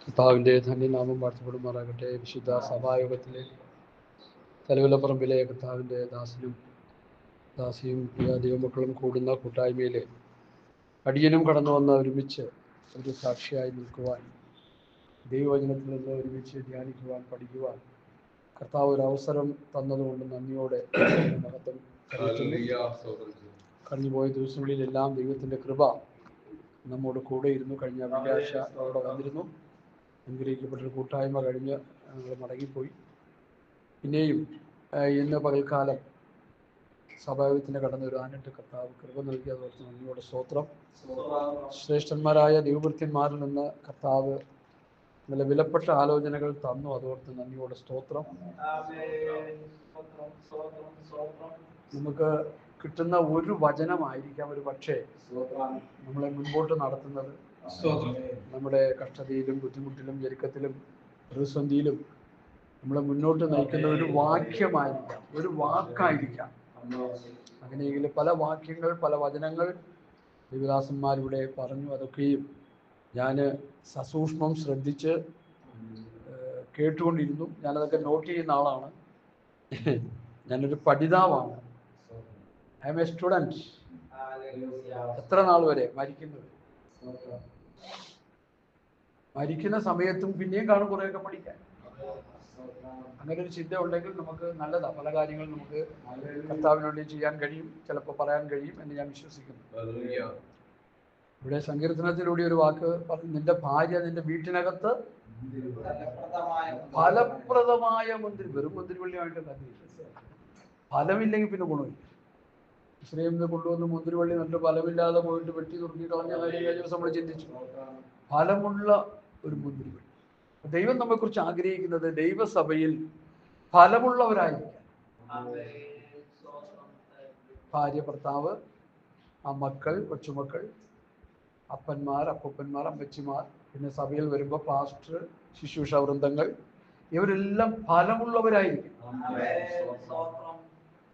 കർത്താവിൻ്റെ ധന്യനാമം വാഴ്ത്തപ്പെടുമാറാകട്ടെ. വിശുദ്ധ സഭായോഗത്തിലെ തലവിലപ്പറമ്പിലെ കർത്താവിൻ്റെ ദാസിയും പ്രിയ ദൈവമക്കളും കൂടുന്ന കൂട്ടായ്മയിലെ അടിയനും കടന്നു വന്ന ഒരുമിച്ച് ഒരു സാക്ഷിയായി നിൽക്കുവാൻ, ദൈവവചനത്തിൽ നിന്ന് ഒരുമിച്ച് ധ്യാനിക്കുവാൻ, പഠിക്കുവാൻ കർത്താവ് ഒരു അവസരം തന്നതുകൊണ്ട് നന്ദിയോടെ മഹത്വം കഴിഞ്ഞുപോയ ദിവസങ്ങളിലെല്ലാം ദൈവത്തിൻ്റെ കൃപ നമ്മോട് കൂടെ ഇരുന്നു. കഴിഞ്ഞ വെള്ളിയാഴ്ച അവിടെ വന്നിരുന്നു. അനുഗ്രഹിക്കപ്പെട്ടൊരു കൂട്ടായ്മ കഴിഞ്ഞ് ഞങ്ങൾ മടങ്ങിപ്പോയി. പിന്നെയും ഇന്ന് പകൽക്കാലം സഭായോഗത്തിന് കടന്നു വരാനായിട്ട് കർത്താവ് കൃപ നൽകി. അതോർത്ത് നന്ദിയോടെ സ്തോത്രം. ശ്രേഷ്ഠന്മാരായ ദൈവഭൃത്യന്മാരിൽ നിന്ന് കർത്താവ് നല്ല വിലപ്പെട്ട ആലോചനകൾ തന്നു. അതോർത്ത് നന്ദിയോടെ സ്തോത്രം. നമുക്ക് കിട്ടുന്ന ഒരു വചനമായിരിക്കാം ഒരു പക്ഷേ നമ്മളെ മുൻപോട്ട് നടത്തുന്നത്. നമ്മുടെ കഷ്ടതയിലും ബുദ്ധിമുട്ടിലും ഞെരുക്കത്തിലും പ്രതിസന്ധിയിലും നമ്മളെ മുന്നോട്ട് നയിക്കുന്ന ഒരു വാക്യമായിരിക്കാം, ഒരു വാക്കായിരിക്കാം. അങ്ങനെയെങ്കിൽ പല വാക്യങ്ങൾ, പല വചനങ്ങൾ ദേവദാസന്മാരിവിടെ പറഞ്ഞു. അതൊക്കെയും ഞാൻ സസൂക്ഷ്മം ശ്രദ്ധിച്ച് കേട്ടുകൊണ്ടിരുന്നു. ഞാനതൊക്കെ നോട്ട് ചെയ്യുന്ന ആളാണ്. ഞാനൊരു പഠിതാവാണ്. I am a student. എത്ര നാൾ വരെ? മരിക്കുന്ന സമയത്തും പിന്നെയും കാണും കുറേയൊക്കെ പഠിക്കാൻ. അങ്ങനെ ഒരു ചിന്ത ഉണ്ടെങ്കിൽ നമുക്ക് നല്ലതാണ്. പല കാര്യങ്ങളും നമുക്ക് കർത്താവിന് വേണ്ടി ചെയ്യാൻ കഴിയും, ചിലപ്പോൾ പറയാൻ കഴിയും എന്ന് ഞാൻ വിശ്വസിക്കുന്നു. ഇവിടെ സങ്കീർത്തനത്തിലൂടെ ഒരു വാക്ക് പറഞ്ഞു, നിന്റെ ഭാര്യ നിന്റെ വീട്ടിനകത്ത് ഫലപ്രദമായ മുന്തിരി. വെറും മുന്തിരിവള്ളിയായിട്ട് കണ്ടില്ല. ഫലമില്ലെങ്കിൽ പിന്നെ ഗുണമില്ല. ഇസ്രയേലിൽ കൊണ്ടുവന്ന് മുന്തിരിവള്ളി നല്ല ഫലമില്ലാതെ പോയിട്ട് വെട്ടി തുറന്നിട്ട് കളഞ്ഞ കാര്യം കഴിഞ്ഞ ദിവസം നമ്മൾ ചിന്തിച്ചു. ഫലമുള്ള ഒരു മുന്തിരിവള്ളി. ദൈവം നമ്മെക്കുറിച്ച് ആഗ്രഹിക്കുന്നത് ദൈവസഭയിൽ ഫലമുള്ളവരായിരിക്കാം. ഭാര്യ, ഭർത്താവ്, ആ മക്കൾ, കൊച്ചുമക്കൾ, അപ്പന്മാർ, അപ്പൂപ്പന്മാർ, അമ്മച്ചിമാർ, പിന്നെ സഭയിൽ വരുമ്പോൾ പാസ്റ്റർ, ശുശ്രൂഷ വൃന്ദങ്ങൾ, ഇവരെല്ലാം ഫലമുള്ളവരായിരിക്കും.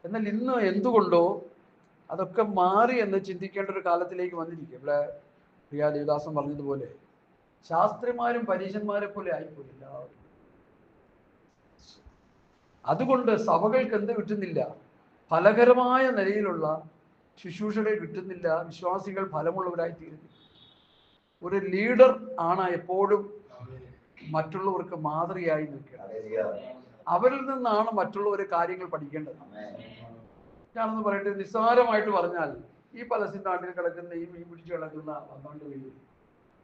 എന്നാൽ ഇന്ന് എന്തുകൊണ്ടോ അതൊക്കെ മാറി എന്ന് ചിന്തിക്കേണ്ട ഒരു കാലത്തിലേക്ക് വന്നിരിക്കും. ഇവിടെ പ്രിയ ദേവദാസൻ പറഞ്ഞതുപോലെ ശാസ്ത്രിമാരും പരീശന്മാരെ പോലെ ആയിപ്പോയി എല്ലാവരും. അതുകൊണ്ട് സഭകൾക്ക് എന്ത് കിട്ടുന്നില്ല? ഫലകരമായ നിലയിലുള്ള ശുശ്രൂഷകൾ കിട്ടുന്നില്ല. വിശ്വാസികൾ ഫലമുള്ളവരായി തീരുന്നു. ഒരു ലീഡർ ആണ് എപ്പോഴും മറ്റുള്ളവർക്ക് മാതൃകയായി നിൽക്കുന്നത്. അവരിൽ നിന്നാണ് മറ്റുള്ളവർ കാര്യങ്ങൾ പഠിക്കേണ്ടത്. ഞാനൊന്ന് പറയട്ടെ, നിസ്സാരമായിട്ട് പറഞ്ഞാൽ ഈ പലസ്തീൻ നാട്ടിൽ കിടക്കുന്ന ഈ മീൻ പിടിച്ച് കിടക്കുന്ന 12 പേര്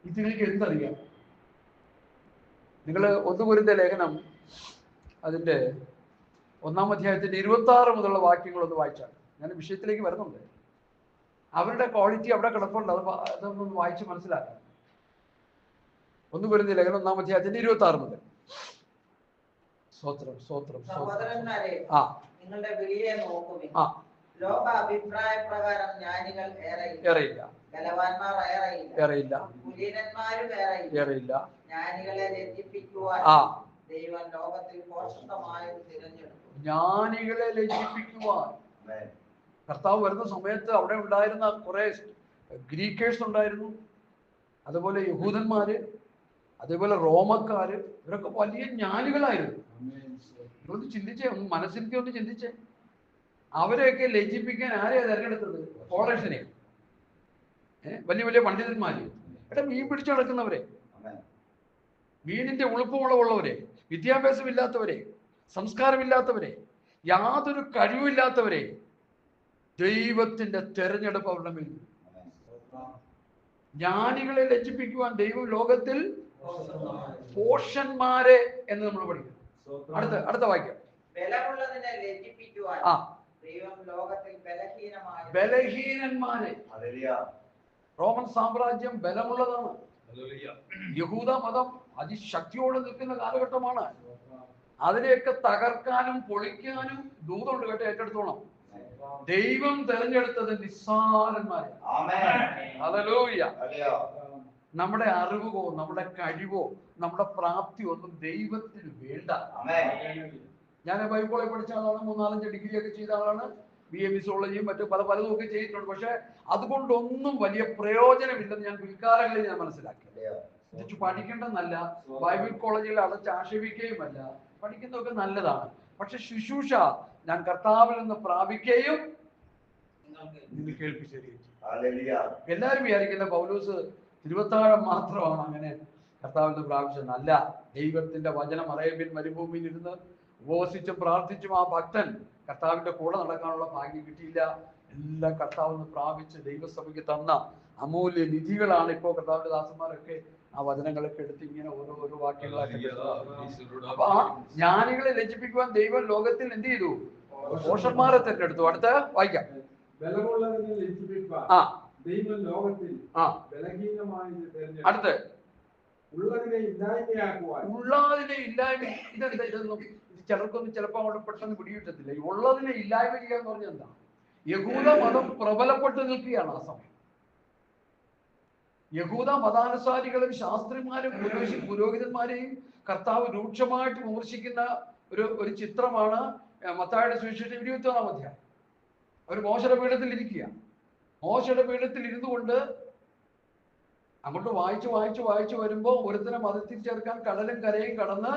ഇതിലേക്ക് എന്തറിയാം? നിങ്ങൾ 1 കൊരിന്ത്യർ ലേഖനം അതിൻ്റെ 1-ാം അധ്യായത്തിന്റെ 26 മുതലുള്ള വാക്യങ്ങളൊന്ന് വായിച്ചാൽ, ഞാൻ വിഷയത്തിലേക്ക് വരുന്നുണ്ട്. അവരുടെ ക്വാളിറ്റി അവിടെ കിടപ്പുണ്ട്. അതൊന്ന് വായിച്ച് മനസ്സിലാക്കാം. 1 കൊരിന്ത്യർ ലേഖനം 1-ാം അധ്യായത്തിന്റെ 26 മുതൽ. നിങ്ങളുടെ വിളിയെ നോക്കുവിൻ. ലോക അഭിപ്രായ പ്രകാരം ജ്ഞാനികൾ ഏറെയില്ല, ബലവാന്മാർ ഏറെയില്ല, കുലീനന്മാരും ഏറെയില്ല. ജ്ഞാനികളെ ലജ്ജിപ്പിക്കുവാൻ ദൈവം ലോകത്തിൽ പോഷകമായത് തിരഞ്ഞെടുത്തു. ജ്ഞാനികളെ ലജ്ജിപ്പിക്കുവാൻ കർത്താവ് വരുന്ന സമയത്ത് അവിടെ ഉണ്ടായിരുന്ന കുറെ ഗ്രീക്കേഴ്സ് ഉണ്ടായിരുന്നു, അതുപോലെ യഹൂദന്മാര്, അതേപോലെ റോമക്കാര്. ഇവരൊക്കെ വലിയ ജ്ഞാനികളായിരുന്നു. ഇതൊന്ന് ചിന്തിച്ചേ, ഒന്ന് മനസ്സിലേക്ക് ഒന്ന് ചിന്തിച്ചേ. അവരെയൊക്കെ ലജ്ജിപ്പിക്കാൻ ആരെയാ തിരഞ്ഞെടുത്തത്? പോളേഷനെ, വലിയ വലിയ പണ്ഡിതന്മാര്. മീൻ പിടിച്ചു നടക്കുന്നവരെ, മീനിന്റെ ഉളുപ്പുമുളവുള്ളവരെ, വിദ്യാഭ്യാസമില്ലാത്തവരെ, സംസ്കാരമില്ലാത്തവരെ, യാതൊരു കഴിവില്ലാത്തവരെ ദൈവത്തിന്റെ തെരഞ്ഞെടുപ്പ് അവരുടെ മേൽ. ജ്ഞാനികളെ ലജ്ജിപ്പിക്കുവാൻ ദൈവം ലോകത്തിൽ പോഷന്മാരെ എന്ന് നമ്മൾ പഠിക്കും. അടുത്ത വാക്യം. ബലമുള്ളതിനെ ലജ്ജിപ്പിക്കുവാൻ ദൈവം ലോകത്തിൽ ബലഹീനന്മാരെ. റോമൻ സാമ്രാജ്യം ബലമുള്ളതാണ്. യഹൂദ മതം അതിശക്തിയോടെ നിൽക്കുന്ന കാലഘട്ടമാണ്. അതിനെയൊക്കെ തകർക്കാനും പൊളിക്കാനും ദൂതമുണ്ട് കേട്ടോ, ഏറ്റെടുത്തോണം. ദൈവം തെരഞ്ഞെടുത്തത് നിസ്സാരന്മാരെ. ഹല്ലേലൂയ. നമ്മുടെ അറിവോ നമ്മുടെ കഴിവോ നമ്മുടെ പ്രാപ്തിയോ ഒന്നും ദൈവത്തിന് വേണ്ട. ഞാൻ ബൈബിൾ കോളേജിൽ പഠിച്ച ആളാണ്, 3-4 ഡിഗ്രിയൊക്കെ ചെയ്ത ആളാണ്, BA മിസോളജിയും മറ്റു പലതും ഒക്കെ ചെയ്തിട്ടുണ്ട്. പക്ഷെ അതുകൊണ്ടൊന്നും വലിയ പ്രയോജനമില്ലെന്ന് ഞാൻ പിൽക്കാലങ്ങളിൽ മനസ്സിലാക്കി. ഇത് പഠിക്കേണ്ടെന്നല്ല, ബൈബിൾ കോളേജിൽ അടച്ച് ആക്ഷേപിക്കുകയുമല്ല, പഠിക്കുന്നതൊക്കെ നല്ലതാണ്. പക്ഷെ ശുശ്രൂഷ ഞാൻ കർത്താവിൽ നിന്ന് പ്രാപിക്കുകയും നിങ്ങൾ കേൾപ്പിച്ചറിയും. എല്ലാവരും വിചാരിക്കുന്ന പൗലോസ് തിരുവത്താഴം മാത്രമാണ് അങ്ങനെ കർത്താവിൽ നിന്ന് പ്രാപിച്ചതെന്നല്ല. ദൈവത്തിന്റെ വചനം അറേബ്യൻ മരുഭൂമിയിൽ ഇരുന്ന് ഉപവസിച്ചും പ്രാർത്ഥിച്ചും ആ ഭക്തൻ കർത്താവിന്റെ കൂടെ നടക്കാനുള്ള ഭാഗ്യം കിട്ടിയില്ല. എല്ലാം കർത്താവിൽ നിന്ന് പ്രാപിച്ച് ദൈവസഭയ്ക്ക് തന്ന അമൂല്യ നിധികളാണ്. ഇപ്പോൾ കർത്താവിന്റെ ദാസന്മാരൊക്കെ ആ വചനങ്ങളൊക്കെ എടുത്ത് ഇങ്ങനെ ഓരോ വാക്യങ്ങളാക്കി. അപ്പൊ ആ ജ്ഞാനികളെ രചിപ്പിക്കുവാൻ ദൈവം ലോകത്തിൽ എന്ത് ചെയ്തു? ദോഷന്മാരെ തെരഞ്ഞെടുത്തു. അടുത്ത വായിക്കാം. അടുത്ത് ഉള്ളതിനെ ഇല്ലായ്മ. ഇതെന്താ? ഇതൊന്നും ചിലർക്കൊന്നും ചിലപ്പോൾ അവിടെ പെട്ടെന്ന് പിടികിട്ടത്തില്ല. ഈ ഉള്ളതിനെ ഇല്ലായ്മ ചെയ്യുക എന്ന് പറഞ്ഞാൽ എന്താ? യഹൂദ മതം പ്രബലപ്പെട്ടു നിൽക്കുകയാണ് ആ സമയം. യഹൂദ മതാനുസാരികളും ശാസ്ത്രിമാരും പുരോഹിതന്മാരെയും കർത്താവ് രൂക്ഷമായിട്ട് വിമർശിക്കുന്ന ഒരു ചിത്രമാണ് മത്തായിയുടെ സുവിശേഷം 21-ാം അധ്യായം. അവർ മോശയുടെ പീഠത്തിൽ ഇരിക്കുക. മോശയുടെ പീഠത്തിൽ ഇരുന്നു കൊണ്ട് അങ്ങോട്ട് വായിച്ചു വരുമ്പോൾ ഒരുത്തനെ മതത്തിൽ ചേർക്കാൻ കടലും കരയും കടന്ന്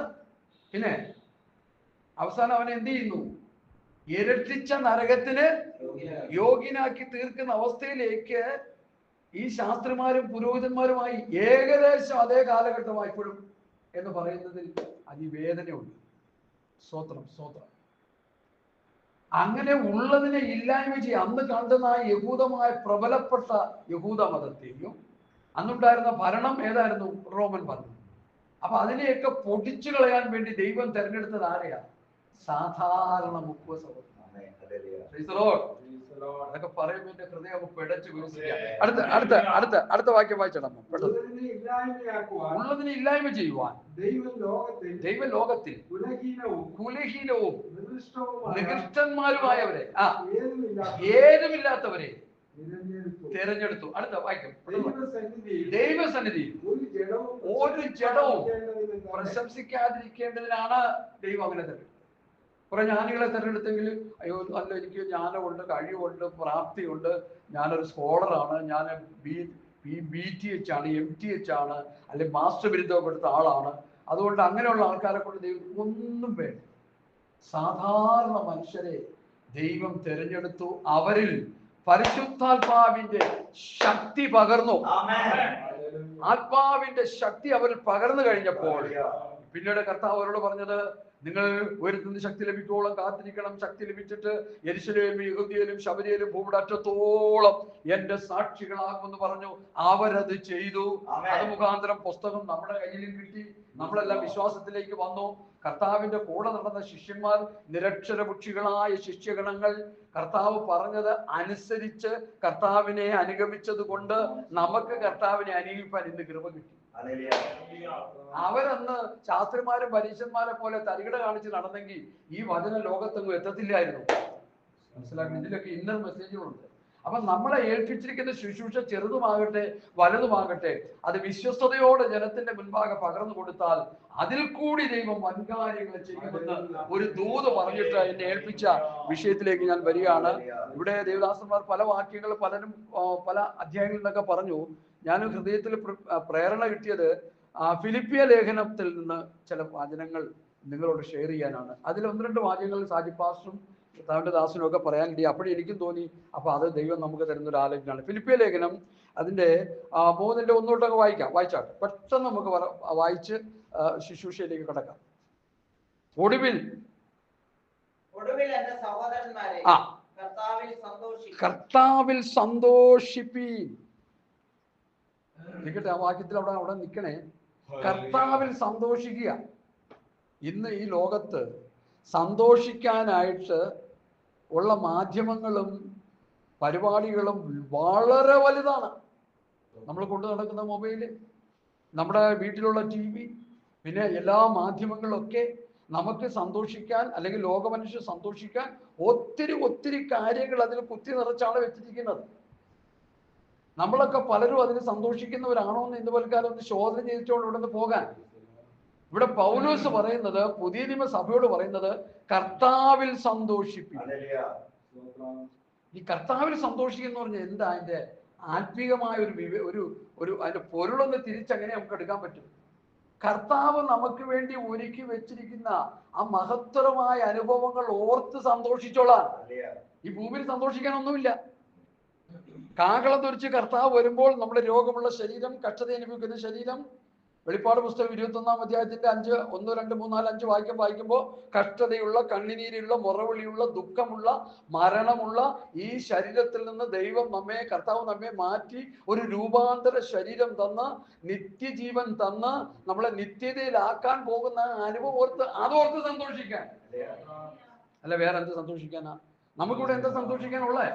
പിന്നെ അവസാനം അവനെ എന്ത് ചെയ്യുന്നു? ഇരട്ടിച്ച നരകത്തിന് യോഗ്യനാക്കി തീർക്കുന്ന അവസ്ഥയിലേക്ക് ഈ ശാസ്ത്രിമാരും പുരോഹിതന്മാരുമായി ഏകദേശം അതേ കാലഘട്ടമായിപ്പോഴും എന്ന് പറയുന്നതിൽ അതിവേദനയുണ്ട്. സ്തോത്രം. അങ്ങനെ ഉള്ളതിനെ ഇല്ലായ്മ ചെയ്യുക. അന്ന് കണ്ടുന്ന യഹൂദമായ പ്രബലപ്പെട്ട യഹൂദ മതത്തെയും അന്നുണ്ടായിരുന്ന ഭരണം ഏതായിരുന്നു? റോമൻ ഭരണം. അപ്പൊ അതിനെയൊക്കെ പൊടിച്ചു കളയാൻ വേണ്ടി ദൈവം തെരഞ്ഞെടുത്തത് ആരെയാ? സാധാരണ മുക്കുവ സഹോദരൻ. അതൊക്കെ പറയുമ്പോൾ എന്റെ ഹൃദയം പിടച്ചു വിമർശിക്കുക. അടുത്ത വാക്യം വായിച്ചിടാം. ഉള്ളതിനെ ഇല്ലായ്മ ചെയ്യുവാൻ ദൈവം ലോകത്തിൽ കുലഹീനവും നികൃഷ്ടന്മാരുമായവരെ, ഏതുമില്ലാത്തവരെ തിരഞ്ഞെടുത്തു. അടുത്ത വാക്യം. ദൈവസന്നിധിയിൽ ഒരു ജഡവും പ്രശംസിക്കാതിരിക്കേണ്ടതിനാണ് ദൈവം അങ്ങനെ തെരഞ്ഞെടുത്തത്. കുറെ ജ്ഞാനികളെ തെരഞ്ഞെടുത്തെങ്കിൽ അയ്യോ അല്ല, എനിക്ക് ജ്ഞാനമുണ്ട്, കഴിവുണ്ട്, പ്രാപ്തിയുണ്ട്, ഞാനൊരു സ്കോളറാണ്, ഞാൻ BTH ആണ്, MTH ആണ്, അല്ലെങ്കിൽ മാസ്റ്റർ ബിരുദമൊക്കെ എടുത്ത ആളാണ്, അതുകൊണ്ട് അങ്ങനെയുള്ള ആൾക്കാരെ കൊണ്ട് ദൈവം ഒന്നും വേണ്ട. സാധാരണ മനുഷ്യരെ ദൈവം തിരഞ്ഞെടുത്തു. അവരിൽ പരിശുദ്ധാത്മാവിന്റെ ശക്തി പകർന്നു. ആത്മാവിന്റെ ശക്തി അവരിൽ പകർന്നു കഴിഞ്ഞപ്പോൾ പിന്നീട് കർത്താവ് അവരോട് പറഞ്ഞത്, നിങ്ങൾ ഉയരത്തിന് ശക്തി ലഭിക്കോളം കാത്തിരിക്കണം. ശക്തി ലഭിച്ചിട്ട് യെരുശലേമിലും യഹൂദിയയിലും ശമര്യയിലും ഭൂമിയുടെ അറ്റത്തോളം എന്റെ സാക്ഷികളാകുമെന്ന് പറഞ്ഞു. അവരത് ചെയ്തു. അത് മുഖാന്തരം പുസ്തകം നമ്മുടെ കയ്യിലും കിട്ടി. നമ്മളെല്ലാം വിശ്വാസത്തിലേക്ക് വന്നു. കർത്താവിന്റെ കൂടെ നടന്ന ശിഷ്യന്മാർ, നിരക്ഷരപുക്ഷികളായ ശിഷ്യഗണങ്ങൾ കർത്താവ് പറഞ്ഞത് അനുസരിച്ച് കർത്താവിനെ അനുഗമിച്ചത് കൊണ്ട് നമുക്ക് കർത്താവിനെ അനുഗമിക്കാൻ ഇന്ന് കൃപ കിട്ടി. അവരന്ന് ശാസ്ത്രിമാരും പരീക്ഷന്മാരെ പോലെ തരികിട കാണിച്ച് നടന്നെങ്കിൽ ഈ വചന ലോകത്തൊന്നും എത്തത്തില്ലായിരുന്നു. മനസ്സിലാക്കണം. ഇതിലൊക്കെ ഇന്നർ മെസ്സേജുകളുണ്ട്. അപ്പൊ നമ്മളെ ഏൽപ്പിച്ചിരിക്കുന്ന ശുശ്രൂഷ ചെറുതുമാകട്ടെ വലുതുമാകട്ടെ അത് വിശ്വസ്തയോടെ ജനത്തിന്റെ മുൻപാകെ പകർന്നു കൊടുത്താൽ അതിൽ കൂടി ദൈവം വൻകാര്യങ്ങൾ ചെയ്യുമെന്ന് ഒരു ദൂത് പറഞ്ഞിട്ട് എന്നെ ഏൽപ്പിച്ച വിഷയത്തിലേക്ക് ഞാൻ വരികയാണ്. ഇവിടെ ദേവദാസന്മാർ പല വാക്യങ്ങൾ പലരും പല അധ്യായങ്ങളിൽ നിന്നൊക്കെ പറഞ്ഞു. ഞാൻ ഹൃദയത്തിൽ പ്രേരണ കിട്ടിയത് ഫിലിപ്പിയ ലേഖനത്തിൽ നിന്ന് ചില വചനങ്ങൾ നിങ്ങളോട് ഷെയർ ചെയ്യാനാണ്. അതിൽ 1-2 വാക്യങ്ങൾ സാജി പാസ്റ്ററും കർത്താവിന്റെ ദാസനും ഒക്കെ പറയാൻ കിട്ടി. അപ്പോഴും എനിക്കും തോന്നി, അപ്പൊ അത് ദൈവം നമുക്ക് തരുന്ന ഒരു ആലോചനയാണ്. ഫിലിപ്പിയ ലേഖനം അതിന്റെ 3-ന്റെ 1 തൊട്ടൊക്കെ വായിച്ചാട്ടെ. പെട്ടെന്ന് നമുക്ക് വായിച്ച് ശുശ്രൂഷയിലേക്ക് കടക്കാം. ഒടുവിൽ എന്റെ സഹോദരന്മാരെ കർത്താവിൽ സന്തോഷിപ്പീൻ. നിൽക്കട്ടെ, ആ വാക്യത്തിൽ അവിടെ നിൽക്കണേ. കർത്താവിൽ സന്തോഷിക്കുക. ഇന്ന് ഈ ലോകത്ത് സന്തോഷിക്കാനായിട്ട് ഉള്ള മാധ്യമങ്ങളും പരിപാടികളും വളരെ വലുതാണ്. നമ്മൾ കൊണ്ടു നടക്കുന്ന മൊബൈല്, നമ്മുടെ വീട്ടിലുള്ള TV, പിന്നെ എല്ലാ മാധ്യമങ്ങളൊക്കെ നമുക്ക് സന്തോഷിക്കാൻ, അല്ലെങ്കിൽ ലോകമനുഷ്യർ സന്തോഷിക്കാൻ ഒത്തിരി കാര്യങ്ങൾ അതിൽ കുത്തി നിറച്ചാണ് വെച്ചിരിക്കുന്നത്. നമ്മളൊക്കെ പലരും അതിന് സന്തോഷിക്കുന്നവരാണോ എന്ന് ഇന്ന് പോൽക്കാലം ഒന്ന് ശോധന ചെയ്തിട്ടുകൊണ്ട് ഇവിടെ നിന്ന് പോകാൻ. ഇവിടെ പൗലോസ് പറയുന്നത്, പുതിയ നിയമ സഭയോട് പറയുന്നത്, കർത്താവിൽ സന്തോഷിപ്പിക്കും. ഈ കർത്താവിൽ സന്തോഷിക്കുന്ന പറഞ്ഞാൽ എന്താ അതിന്റെ ആത്മീകമായ ഒരു അതിന്റെ പൊരുളൊന്ന് തിരിച്ചങ്ങനെ നമുക്ക് എടുക്കാൻ പറ്റും. കർത്താവ് നമുക്ക് വേണ്ടി ഒരുക്കി വെച്ചിരിക്കുന്ന ആ മഹത്തരമായ അനുഭവങ്ങൾ ഓർത്ത് സന്തോഷിച്ചോളാം. ഈ ഭൂമിയിൽ സന്തോഷിക്കാനൊന്നുമില്ല. കാഹളം ധരിച്ച് കർത്താവ് വരുമ്പോൾ നമ്മുടെ രോഗമുള്ള ശരീരം, കഷ്ടത അനുഭവിക്കുന്ന ശരീരം, വെളിപ്പാട് പുസ്തകം 21-ാം അധ്യായത്തിന്റെ 5, 1, 2, 3, 4, 5 വായിക്കുമ്പോൾ കഷ്ടതയുള്ള, കണ്ണിനീരുള്ള, മുറവിളിയുള്ള, ദുഃഖമുള്ള, മരണമുള്ള ഈ ശരീരത്തിൽ നിന്ന് കർത്താവ് നമ്മെ മാറ്റി ഒരു രൂപാന്തര ശരീരം തന്ന് നിത്യജീവൻ തന്ന് നമ്മളെ നിത്യതയിലാക്കാൻ പോകുന്ന അനുഭവം അതോർത്ത് സന്തോഷിക്കാൻ. അല്ല വേറെ എന്ത് സന്തോഷിക്കാനാ? നമുക്കിവിടെ എന്താ സന്തോഷിക്കാനുള്ളേ?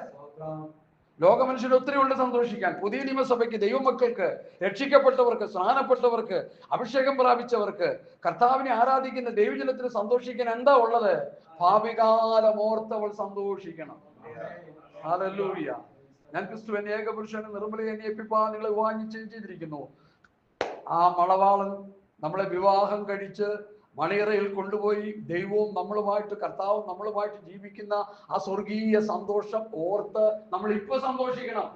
ലോകമനുഷ്യന് ഒത്തിരി ഉണ്ട് സന്തോഷിക്കാൻ. പുതിയ നിയമസഭയ്ക്ക്, ദൈവമക്കൾക്ക്, രക്ഷിക്കപ്പെട്ടവർക്ക്, സ്നാനപ്പെട്ടവർക്ക്, അഭിഷേകം പ്രാപിച്ചവർക്ക്, കർത്താവിനെ ആരാധിക്കുന്ന ദൈവജനത്തിന് സന്തോഷിക്കാൻ എന്താ ഉള്ളത്? ഭാവികാലം ഓർത്തവൾ സന്തോഷിക്കണം. ഹല്ലേലൂയ. ഞാൻ ക്രിസ്തുവിനെ ഏകപുരുഷനെ നിർമ്മലയെ അന്വേഷിപ്പാൻ നിങ്ങളെ വിവാഹം ചെയ്തിരിക്കുന്നു. ആ മണവാളൻ നമ്മളെ വിവാഹം കഴിച്ച് മണിയറയിൽ കൊണ്ടുപോയി ദൈവവും നമ്മളുമായിട്ട്, കർത്താവും നമ്മളുമായിട്ട് ജീവിക്കുന്ന ആ സ്വർഗീയ സന്തോഷം ഓർത്ത് നമ്മൾ ഇപ്പൊ സന്തോഷിക്കണം.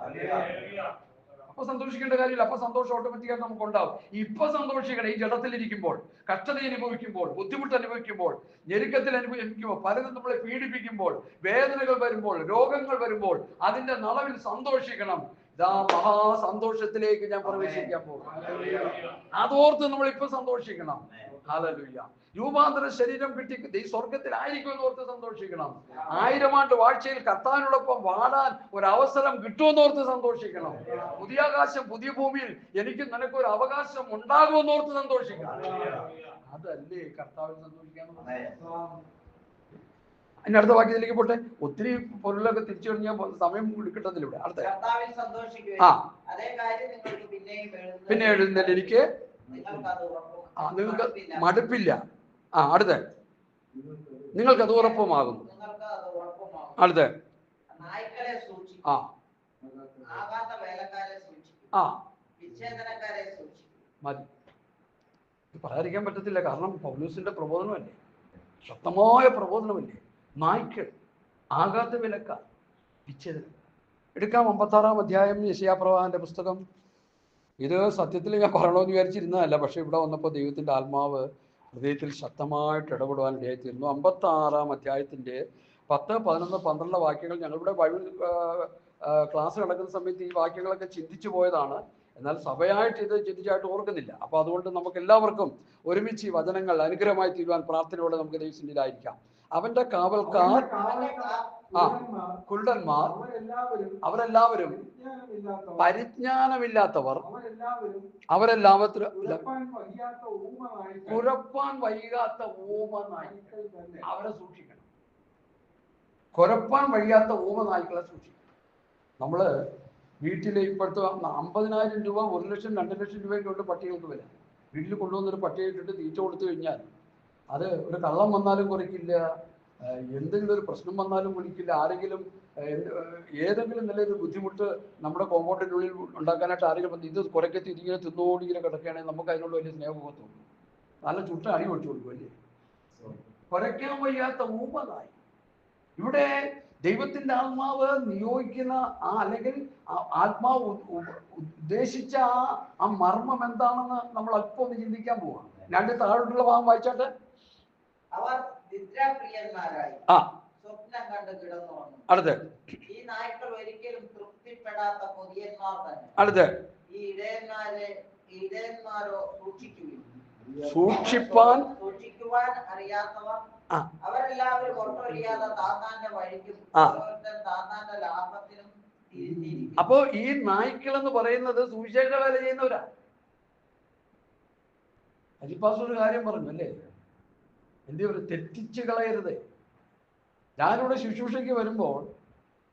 അപ്പൊ സന്തോഷിക്കേണ്ട കാര്യമില്ല. അപ്പൊ സന്തോഷം ഓട്ടോമാറ്റിക്കായിട്ട് നമുക്ക് ഉണ്ടാവും. ഇപ്പൊ സന്തോഷിക്കണം. ഈ ജഡത്തിലിരിക്കുമ്പോൾ, കഷ്ടത അനുഭവിക്കുമ്പോൾ, ബുദ്ധിമുട്ട് അനുഭവിക്കുമ്പോൾ, ഞെരുക്കത്തിൽ അനുഭവിക്കുമ്പോൾ, പലരും നമ്മളെ പീഡിപ്പിക്കുമ്പോൾ, വേദനകൾ വരുമ്പോൾ, രോഗങ്ങൾ വരുമ്പോൾ അതിന്റെ നളവിൽ സന്തോഷിക്കണം. ഇതാ മഹാസന്തോഷത്തിലേക്ക് ഞാൻ പ്രവേശിക്കാൻ പോകും. അതോർത്ത് നമ്മൾ ഇപ്പൊ സന്തോഷിക്കണം. ഹല്ലേലൂയ. രൂപാന്തര ശരീരം കിട്ടി സ്വർഗത്തിലായിരിക്കും എന്ന് ഓർത്ത് സന്തോഷിക്കണം. 1000 ആണ്ട് വാഴ്ചയിൽ കർത്താവിനോടൊപ്പം വാടാൻ ഒരു അവസരം കിട്ടുമെന്നോർത്ത് സന്തോഷിക്കണം. പുതിയ ആകാശം, പുതിയ ഭൂമിയിൽ എനിക്ക് നിനക്കൊരു അവകാശം ഉണ്ടാകുമെന്നോർത്ത് സന്തോഷിക്കണം. അതല്ലേ കർത്താവിൽ സന്തോഷിക്കാൻ. അതിന്റെ അടുത്ത വാക്യത്തിലേക്ക് പോട്ടെ. ഒത്തിരി പൊരുളൊക്കെ തിരിച്ചു കഴിഞ്ഞാൽ സമയം കിട്ടത്തില്ല. ഇവിടെ അടുത്ത പിന്നെ എഴുതുന്നതിൽ എനിക്ക് നിങ്ങൾക്ക് മടുപ്പില്ല. അടുത്ത നിങ്ങൾക്കത് ഉറപ്പുമാകുന്നു. അടുത്ത മതി. പറയാതിരിക്കാൻ പറ്റത്തില്ല. കാരണം പൗലോസിന്റെ പ്രബോധനമല്ലേ, ശക്തമായ പ്രബോധനമല്ലേ. നായ്ക്കൾ, ആകാത്ത വിലക്ക, വിച്ഛേദനം. എടുക്കാം 56-ാം അധ്യായം യെശയ്യാപ്രവാചകന്റെ പുസ്തകം. ഇത് സത്യത്തിൽ ഞാൻ പറയണമെന്ന് വിചാരിച്ചിരുന്നതല്ല, പക്ഷെ ഇവിടെ വന്നപ്പോൾ ദൈവത്തിന്റെ ആത്മാവ് ഹൃദയത്തിൽ ശക്തമായിട്ട് ഇടപെടുവാൻ ഇടയായിത്തീരുന്നു. 56-ാം അധ്യായത്തിന്റെ 10, 11, 12 വാക്യങ്ങൾ ഞങ്ങളിവിടെ ബൈബിൾ ക്ലാസ് നടക്കുന്ന സമയത്ത് ഈ വാക്യങ്ങളൊക്കെ ചിന്തിച്ചു പോയതാണ്. എന്നാൽ സഭയായിട്ട് ഇത് ചിന്തിച്ചായിട്ട് ഓർക്കുന്നില്ല. അപ്പൊ അതുകൊണ്ട് നമുക്ക് എല്ലാവർക്കും ഒരുമിച്ച് ഈ വചനങ്ങൾ അനുഗ്രഹമായി തീരുവാൻ പ്രാർത്ഥനയോടെ നമുക്ക് ദൈവസന്നിധിയിലായിരിക്കാം. അവന്റെ കാവൽക്കാർ, കുരുടന്മാർ, അവരെല്ലാവരും പരിജ്ഞാനമില്ലാത്തവർ, അവരെല്ലാവരും കുരപ്പാൻ വൈകാത്ത ഊമനായ്ക്കൾ. അവരെ സൂക്ഷിക്കണം. കുരപ്പാൻ വൈകാത്ത ഊമനായ്ക്കളെ സൂക്ഷിക്കണം. നമ്മള് വീട്ടിലെ ഇപ്പോഴത്തെ 50,000 രൂപ, 1 ലക്ഷം, 2 ലക്ഷം രൂപയൊക്കെ ഉണ്ട് പട്ടികൾക്ക് വില. വീട്ടിൽ കൊണ്ടുവന്നൊരു പട്ടിയെ ഇട്ടിട്ട് തീറ്റ കൊടുത്തു കഴിഞ്ഞാൽ അത് ഒരു കള്ളം വന്നാലും കുറയ്ക്കില്ല, എന്തെങ്കിലും ഒരു പ്രശ്നം വന്നാലും വിളിക്കില്ല. ആരെങ്കിലും ഏതെങ്കിലും നല്ലൊരു ബുദ്ധിമുട്ട് നമ്മുടെ കോമ്പൗണ്ടിൻ്റെ ഉള്ളിൽ ഉണ്ടാക്കാനായിട്ട് ആരെങ്കിലും വന്ന് ഇത് കുറയ്ക്കത്തി ഇതിങ്ങനെ തിന്നോടിങ്ങനെ കിടക്കുകയാണെങ്കിൽ നമുക്ക് അതിനോട് വലിയ സ്നേഹമൊക്കെ തോന്നും. നല്ല ചുട്ട അടി ഒഴിച്ചു കൊടുക്കും അല്ലേ. കുറയ്ക്കാൻ വയ്യാത്ത ഊമനായി. ഇവിടെ ദൈവത്തിന്റെ ആത്മാവ് നിയോഗിക്കുന്ന അല്ലെങ്കിൽ ആത്മാവ് ഉദ്ദേശിച്ച ആ മർമ്മം എന്താണെന്ന് നമ്മൾ അല്പം ഒന്ന് ചിന്തിക്കാൻ പോവാം. 2 താഴോട്ടുള്ള ഭാഗം വായിച്ചാട്ടെ. അടുത്ത് അടുത്ത് സൂക്ഷിപ്പാൻ അറിയാത്തവർ അവരെല്ലാവരും ഒട്ടൊഴിയാതെ താന്താന്റെ വഴിക്കും താന്താന്റെ ലാഭത്തിനും. അപ്പോ ഈ നായ്ക്കൾ എന്ന് പറയുന്നത് സുവിശേഷ വേല ചെയ്യുന്നവരാ. അജിപ്പാസ് ഒരു കാര്യം പറഞ്ഞു അല്ലേ, എന്ത് തെറ്റിച്ച് കളയരുത്. ഞാനിവിടെ ശുശ്രൂഷയ്ക്ക് വരുമ്പോൾ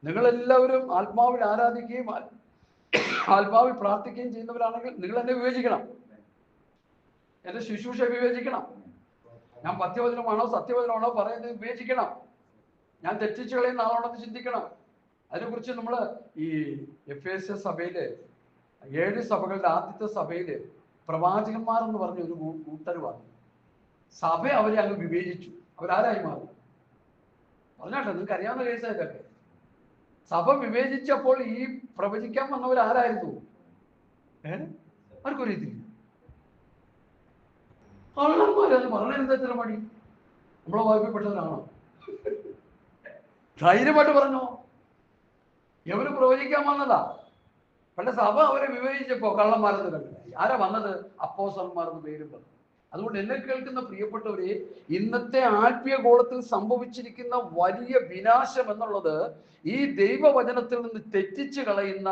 നിങ്ങളെല്ലാവരും ആത്മാവിൽ ആരാധിക്കുകയും ആത്മാവിൽ പ്രാർത്ഥിക്കുകയും ചെയ്യുന്നവരാണെങ്കിൽ നിങ്ങൾ എന്നെ വിവേചിക്കണം, എന്റെ ശുശ്രൂഷ വിവേചിക്കണം. ഞാൻ പത്യവചനമാണോ സത്യവചനമാണോ പറയുന്നത് വിവേചിക്കണം. ഞാൻ തെറ്റിച്ച് കളയുന്ന ആളാണെന്ന് ചിന്തിക്കണം. അതിനെക്കുറിച്ച് നമ്മൾ ഈ എഫേസ്യ സഭയില് 7 സഭകളുടെ ആദ്യത്തെ സഭയില് പ്രവാചകന്മാർ എന്ന് പറഞ്ഞ ഒരു കൂട്ടർ വന്നു. സഭ അവരെ അങ്ങ് വിവേചിച്ചു. അവരാരായി മാറി പറഞ്ഞാട്ടെ, നിങ്ങൾക്ക് അറിയാവുന്ന കേസാ ഇതൊക്കെ. സഭ വിവേചിച്ചപ്പോൾ ഈ പ്രവചിക്കാൻ വന്നവർ ആരായിരുന്നു? ആർക്കും അറിയത്തില്ല. കള്ളന്മാരത് പറഞ്ഞെന്താ ഇത്ര മടി? നമ്മളെ വായ്പപ്പെട്ടവരാണോ? ധൈര്യമായിട്ട് പറഞ്ഞോ. എവര് പ്രവചിക്കാൻ വന്നതാ. പണ്ട് സഭ അവരെ വിവേചിച്ചപ്പോ കള്ളന്മാരെന്ന് കണ്ടില്ല. ആരാ വന്നത്? അപ്പോസ്തലന്മാരെന്ന് പേരും പറഞ്ഞു. അതുകൊണ്ട് എന്നെ കേൾക്കുന്ന പ്രിയപ്പെട്ടവരെ, ഇന്നത്തെ ആത്മീയ ഗോളത്തിൽ സംഭവിച്ചിരിക്കുന്ന വലിയ വിനാശം എന്നുള്ളത് ഈ ദൈവവചനത്തിൽ നിന്ന് തെറ്റിച്ച് കളയുന്ന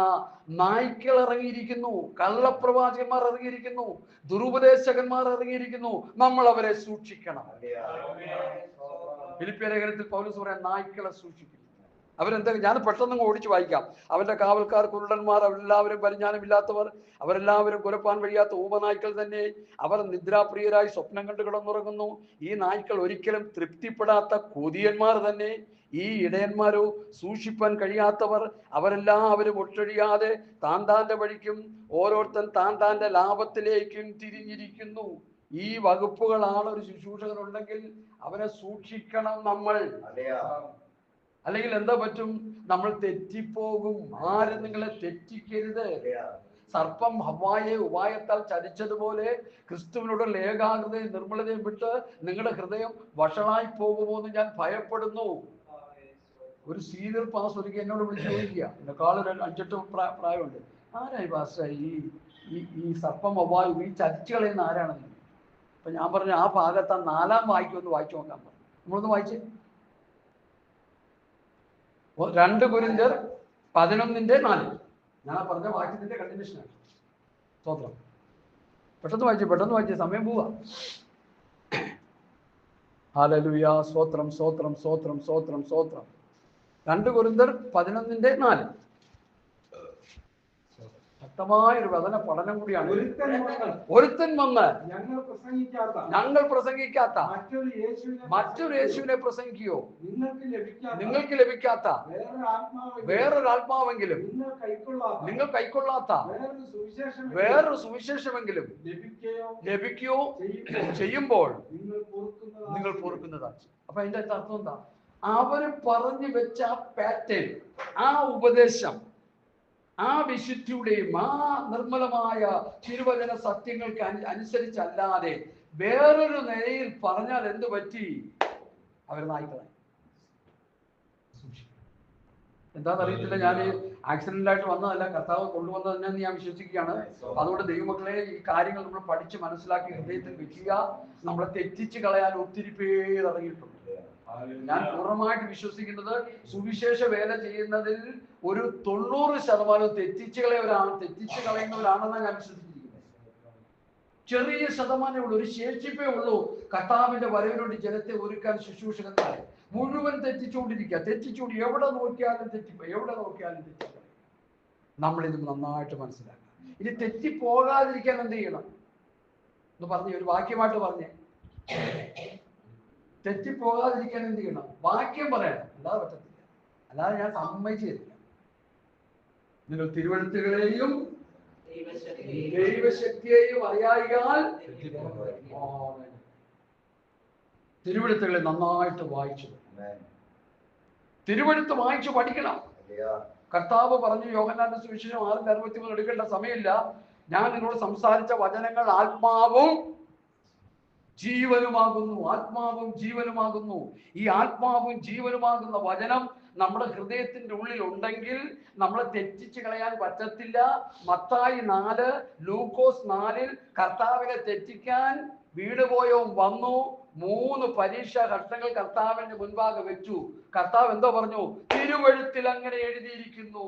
നായ്ക്കൾ ഇറങ്ങിയിരിക്കുന്നു, കള്ളപ്രവാചകന്മാർ ഇറങ്ങിയിരിക്കുന്നു, ദുരുപദേശകന്മാർ ഇറങ്ങിയിരിക്കുന്നു. നമ്മൾ അവരെ സൂക്ഷിക്കണം. ഫിലിപ്പിയ ലേഖനത്തിൽ പൗലോസ് പറയാൻ നായ്ക്കളെ സൂക്ഷിക്കും. അവരെന്താ? ഞാൻ പെട്ടെന്ന് ഓടിച്ചു വായിക്കാം. അവന്റെ കാവൽക്കാർ കുരുടന്മാർ, അവരെല്ലാവരും പരിജ്ഞാനമില്ലാത്തവർ, അവരെല്ലാവരും കുരപ്പാൻ കഴിയാത്ത ഊമനായ്ക്കൾ തന്നെ. അവർ നിദ്രാപ്രിയരായി സ്വപ്നം കണ്ടു കിടന്നുറങ്ങുന്നു. ഈ നായ്ക്കൾ ഒരിക്കലും തൃപ്തിപ്പെടാത്ത കൊതിയന്മാർ തന്നെ. ഈ ഇടയന്മാരോ സൂക്ഷിപ്പാൻ കഴിയാത്തവർ. അവരെല്ലാവരും ഒട്ടൊഴിയാതെ താന്റെ വഴിക്കും ഓരോരുത്തൻ താന്റെ ലാഭത്തിലേക്കും തിരിഞ്ഞിരിക്കുന്നു. ഈ വകുപ്പുകളാണ് ഒരു ശുശ്രൂഷകനുണ്ടെങ്കിൽ അവനെ സൂക്ഷിക്കണം നമ്മൾ. അല്ലെങ്കിൽ എന്താ പറ്റും? നമ്മൾ തെറ്റിപ്പോകും. ആരും നിങ്ങളെ തെറ്റിക്കരുത്. സർപ്പം ഹവ്വായെ ഉപായത്താൽ ചതിച്ചതുപോലെ ക്രിസ്തുവിനോടുള്ള ഏകാഗ്രതയും നിർമ്മലതയും വിട്ട് നിങ്ങളുടെ ഹൃദയം വഷളായി പോകുമോ എന്ന് ഞാൻ ഭയപ്പെടുന്നു. ഒരു സീനിയർ പാസ് ഒരിക്കൽ എന്നോട് വിളിച്ചു ചോദിക്കുക, എന്നെക്കാൾ 5-8 പ്രായമുണ്ട്, ആരായി പാസ്റ്റർ ഈ സർപ്പം ഹവ്വായും ഈ ചതിച്ചു കളയുന്ന ആരാണെന്ന്? അപ്പൊ ഞാൻ പറഞ്ഞു, ആ ഭാഗത്ത് 4-ാം വാക്യം ഒന്ന് വായിച്ചു നോക്കാൻ പറഞ്ഞു. നമ്മളൊന്ന് വായിച്ചേ. 2 കൊരിന്ത്യർ 11:4. ഞാൻ പറഞ്ഞ വാക്യത്തിന്റെ കണ്ടിന്യൂഷനാണ്. സ്തോത്രം. പെട്ടെന്ന് വായിച്ചേ, സമയം പോവാ. ഹല്ലേലൂയ. സ്തോത്രം, സ്തോത്രം, സ്തോത്രം, സ്തോത്രം, സ്തോത്രം. 2 കൊരിന്ത്യർ 11:4. ശക്തമായൊരു വചന പഠനം കൂടിയാണ്. ഒരുത്തൻ വന്ന് ഞങ്ങൾ പ്രസംഗിക്കാത്ത മറ്റൊരു യേശുവിനെ പ്രസംഗിക്കുകയോ നിങ്ങൾക്ക് ലഭിക്കാത്ത വേറൊരാത്മാവെങ്കിലും നിങ്ങൾ കൈക്കൊള്ളാത്ത വേറൊരു സുവിശേഷമെങ്കിലും ലഭിക്കുകയോ ചെയ്യുമ്പോൾ നിങ്ങൾ പൊറുക്കുന്നതാണ്. അപ്പൊ അതിന്റെ അർത്ഥം എന്താ? അവര് പറഞ്ഞു വെച്ച ആ പാറ്റേൺ, ആ ഉപദേശം, ആ വിശുദ്ധിയുടെയും ആ നിർമ്മലമായ തിരുവചന സത്യങ്ങൾക്ക് അനുസരിച്ചല്ലാതെ വേറൊരു നിലയിൽ പറഞ്ഞാൽ എന്ത് പറ്റി? അവർ നായ്ക്കളായി. എന്താണെന്നറിയത്തില്ല. ഞാൻ ആക്സിഡന്റിലായിട്ട് വന്നതല്ല, കർത്താവ് കൊണ്ടുവന്നത് തന്നെയെന്ന് ഞാൻ വിശ്വസിക്കുകയാണ്. അതുകൊണ്ട് ദൈവമക്കളെ, ഈ കാര്യങ്ങൾ നമ്മൾ പഠിച്ച് മനസ്സിലാക്കി ഹൃദയത്തിൽ വെക്കുക. നമ്മളെ തെറ്റിച്ച് കളയാൻ ഒത്തിരി പേര് ഇറങ്ങിയിട്ടുണ്ട്. ഞാൻ പൂർണ്ണമായിട്ട് വിശ്വസിക്കുന്നത് സുവിശേഷ വേല ചെയ്യുന്നതിൽ ഒരു 90% തെറ്റിച്ച് കളയുന്നവരാണെന്നാണ് ഞാൻ വിശ്വസിച്ചിരിക്കുന്നത്. ചെറിയ ശതമാനമേ ഉള്ളൂ, ഒരു ശേഷിപ്പേ ഉള്ളൂ കർത്താവിന്റെ വരവിനോട് ജനത്തെ ഒരുക്കാൻ ശുശ്രൂഷകന്മാരെ. മുഴുവൻ തെറ്റിച്ചുകൊണ്ട് എവിടെ നോക്കിയാലും തെറ്റിപ്പോ. നമ്മളിത് നന്നായിട്ട് മനസ്സിലാക്കണം. ഇനി തെറ്റിപ്പോകാതിരിക്കാൻ എന്ത് ചെയ്യണം എന്ന് പറഞ്ഞ് ഒരു വാക്യമായിട്ട് പറഞ്ഞേ. തെറ്റിപ്പോകാതിരിക്കാൻ എന്ത് ചെയ്യണം? വാക്യം പറയണം, അല്ലാതെ പറ്റത്തില്ല. അല്ലാതെ ഞാൻ സമ്മതിച്ചു തരില്ല. നിങ്ങൾ തിരുവെഴുത്തുകളെയും ദൈവശക്തിയെയും അറിയായികയാൽ തിരുവെഴുത്തുകളെ നന്നായിട്ട് വായിച്ചു, തിരുവെഴുത്ത് വായിച്ചു പഠിക്കണം. കർത്താവ് പറഞ്ഞു, യോഹന്നാന്റെ സുവിശേഷം 6:63 എടുക്കേണ്ട സമയമില്ല, ഞാൻ നിങ്ങളോട് സംസാരിച്ച വചനങ്ങൾ ആത്മാവും ജീവനുമാകുന്നു. ആത്മാവും ജീവനുമാകുന്നു. ഈ ആത്മാവും ജീവനുമാകുന്ന വചനം നമ്മുടെ ഹൃദയത്തിന്റെ ഉള്ളിൽ ഉണ്ടെങ്കിൽ നമ്മളെ തെറ്റിച്ച് കളയാൻ പറ്റത്തില്ല. മത്തായി 4, ലൂക്കോസ് 4 കർത്താവിനെ തെറ്റിക്കാൻ വീടുപോയവും വന്നു. 3 പരീക്ഷാ ഘട്ടങ്ങൾ കർത്താവിന്റെ മുൻപാകെ വെച്ചു. കർത്താവ് എന്തോ പറഞ്ഞു? തിരുവെഴുത്തിൽ അങ്ങനെ എഴുതിയിരിക്കുന്നു.